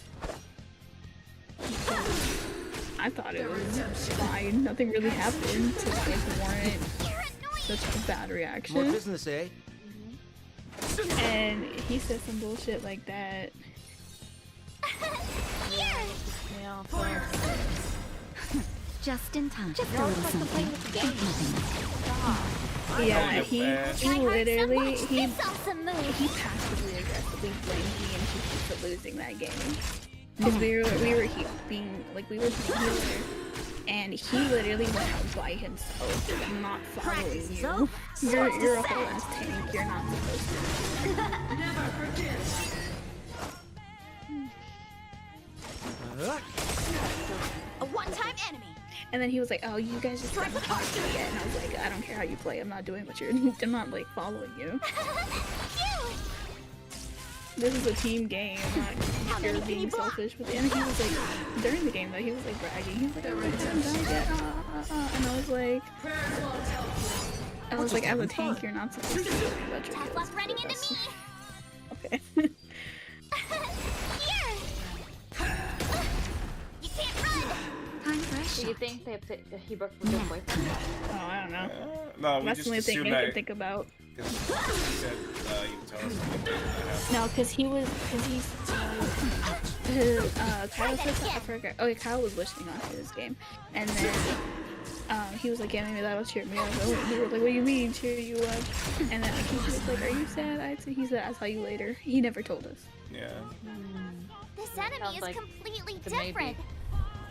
I thought it was fine. Nothing really happened to like warrant such a bad reaction. More business, eh? And he said some bullshit like that. Just in time. Just a little something. Yeah, he literally he awesome move. passively aggressively blamed me and he for losing that game. Because we were healer, and he literally went out by himself. I'm not following you. You're a whole ass tank. You're not supposed to. Never forget. A one-time enemy. And then he was like, "Oh, you guys just haven't talked to me yet." And I was like, "I don't care how you play. I'm not doing what you're. I'm not like following you. This is a team game. Not you're being selfish." But then he was like, during the game though, he was like bragging. He was like, "I'm done yet." And I was like, as a tank, you're not supposed to do about your kills. Running into me. Okay. You can't run. Do you think he broke with his boyfriend? Oh, I don't know. No, we That's just the only thing assumed I that. can think about. Because he said you would tell us something that happened. No, because Kyle said I forgot. Okay, Kyle was listening on his game, and then he was like, "Yeah, maybe that'll cheer me up." And we were like, "What do you mean cheer you up?" And then he was like, "Are you sad?" He said, "I'll tell you later." He never told us. Yeah. This enemy is like completely it's a maybe. different.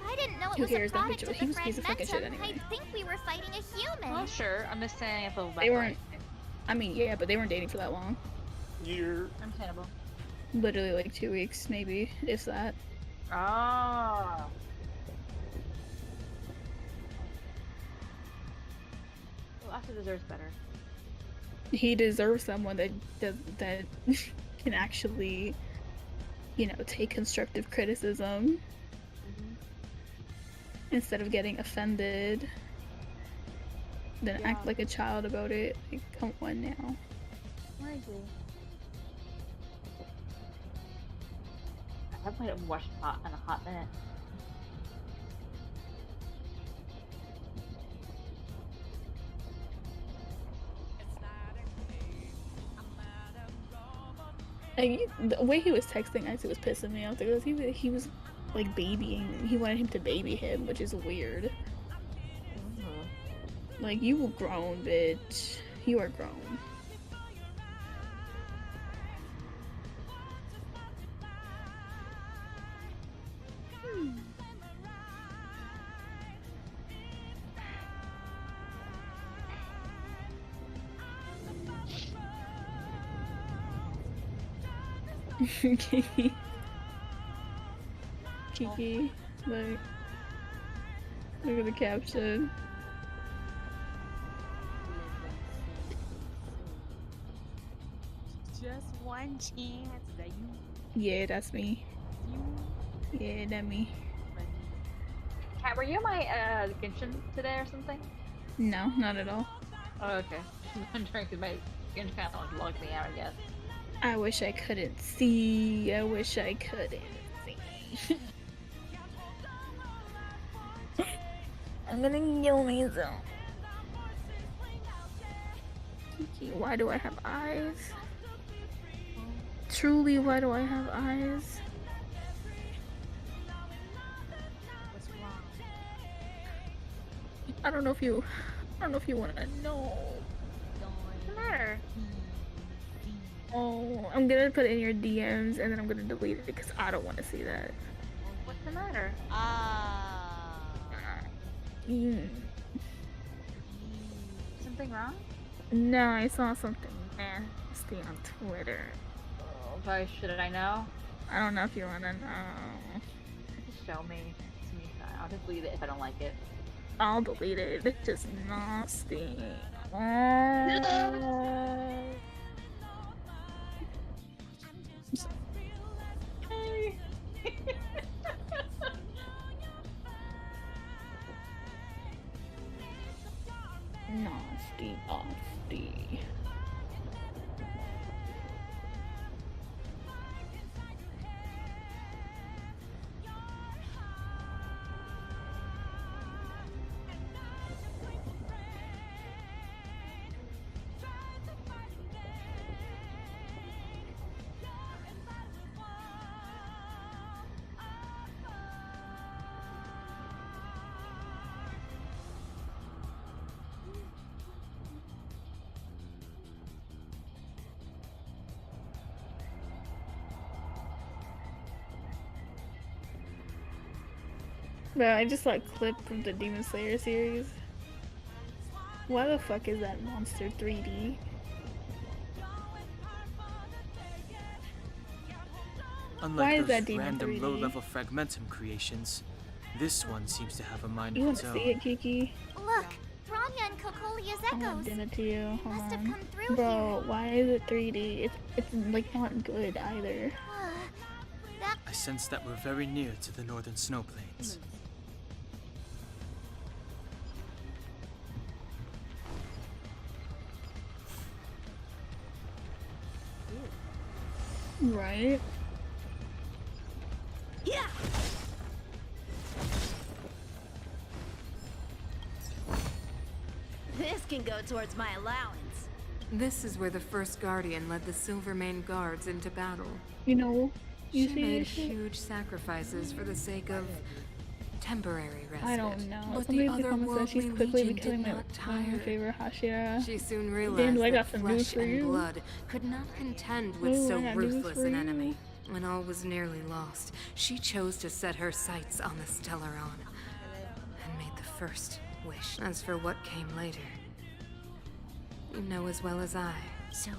If I didn't know it Who was cares? a Don't product put of your- the he's a fucking shit fragmentum, anyway. I think we were fighting a human. Well, sure. I'm just saying if it was They weren't. I mean, yeah, but they weren't dating for that long. You're understandable. Literally like 2 weeks, maybe, if that. Ah. Well, Asa deserves better. He deserves someone that can actually, take constructive criticism instead of getting offended. Then act like a child about it. Like, come on now. I agree. I haven't played Overwatch in a hot minute. Like, the way he was texting Isaac was pissing me off because he was like babying. He wanted him to baby him, which is weird. Like, you were grown, bitch. You are grown. Kiki. Kiki. Like, look at the caption. Just one chance that you. Yeah, that's me. Yeah, that's me. Kat, were you my Genshin today or something? No, not at all. Oh, okay. I'm wondering if my skin kind of logged me out, I guess. I wish I couldn't see. I wish I couldn't see. I'm gonna kill myself. Kiki, why do I have eyes? Truly, why do I have eyes? What's wrong? I don't know if you want to know. What's the matter? Oh, I'm gonna put it in your DMs and then I'm gonna delete it because I don't want to see that. What's the matter? Something wrong? No, I saw something nasty on Twitter. Oh, why should I know? I don't know if you wanna know. Just show me. I'll just delete it if I don't like it. I'll delete it. It's just nasty. Nasty, nasty. Bro, I just saw a clip from the Demon Slayer series. Why the fuck is that monster 3D? Unlike Why is those that demon random 3D? low-level fragmentum creations, this one seems to have a mind You of want its to own. see it, Kiki? Look, Bronya and Kokolia's I'm gonna echoes. dim it to you. Hold Must have on. come through Bro, why is it 3D? It's like not good either. I sense that we're very near to the northern snow plains. Right? Yeah. This can go towards my allowance. This is where the first Guardian led the Silvermane Guards into battle. You know, you She see made this shit? huge sacrifices for the sake of temporary respite. I don't know. But Somebody the in the comments said she's otherworldly quickly legion becoming did my, not one of my tire. favorite Hashira. She soon Damn, realized I got that some news flesh for and you. blood could not contend with Ooh, so I got news ruthless for an you. enemy. When all was nearly lost, she chose to set her sights on the Stellaron and made the first wish. As for what came later, you know as well as I. So,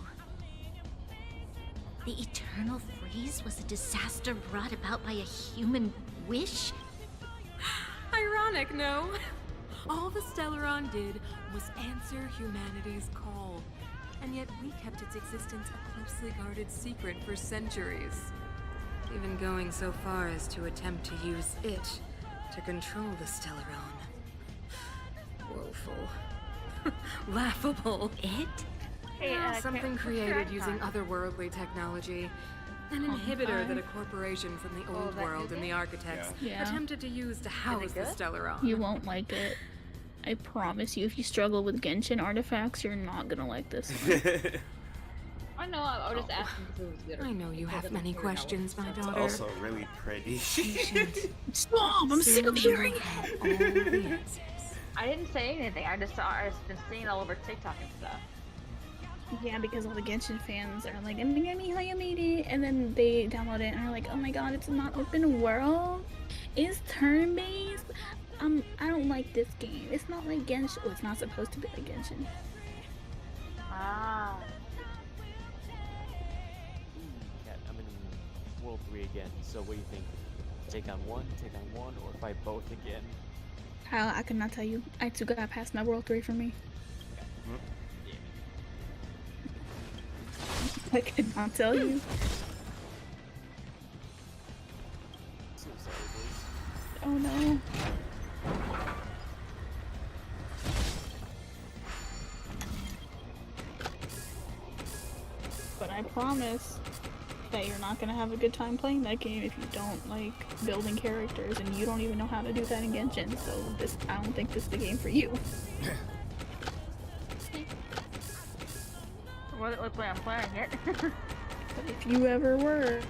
the eternal freeze was a disaster brought about by a human wish? Ironic, no? All the Stellaron did was answer humanity's call. And yet we kept its existence a closely guarded secret for centuries. Even going so far as to attempt to use it to control the Stellaron. Woeful. Laughable. It? Something created using otherworldly technology. An inhibitor that a corporation from the old world and the architects Yeah. attempted to use to house the Stellaron. You won't like it. I promise you, if you struggle with Genshin artifacts, you're not gonna like this one. I know, I was just asking because it was good. I know you have many questions, my daughter. Also really pretty. Stop! I'm sick of hearing it! I didn't say anything. I've been seeing it all over TikTok and stuff. Yeah, because all the Genshin fans are like, how you made it, and then they download it and are like, oh my god, it's not open world, it's turn-based. I don't like this game. It's not like Genshin. Oh, it's not supposed to be like Genshin. Ah. Yeah, I'm in World 3 again, so what do you think? Take on one, or fight both again? How I could not tell you. I too got past my World 3 for me. I could not tell you. So sorry, boys. Oh no. promise that you're not gonna have a good time playing that game if you don't like building characters, and you don't even know how to do that in Genshin. So I don't think this is the game for you. Well, it looks like I'm playing it. But if you ever were,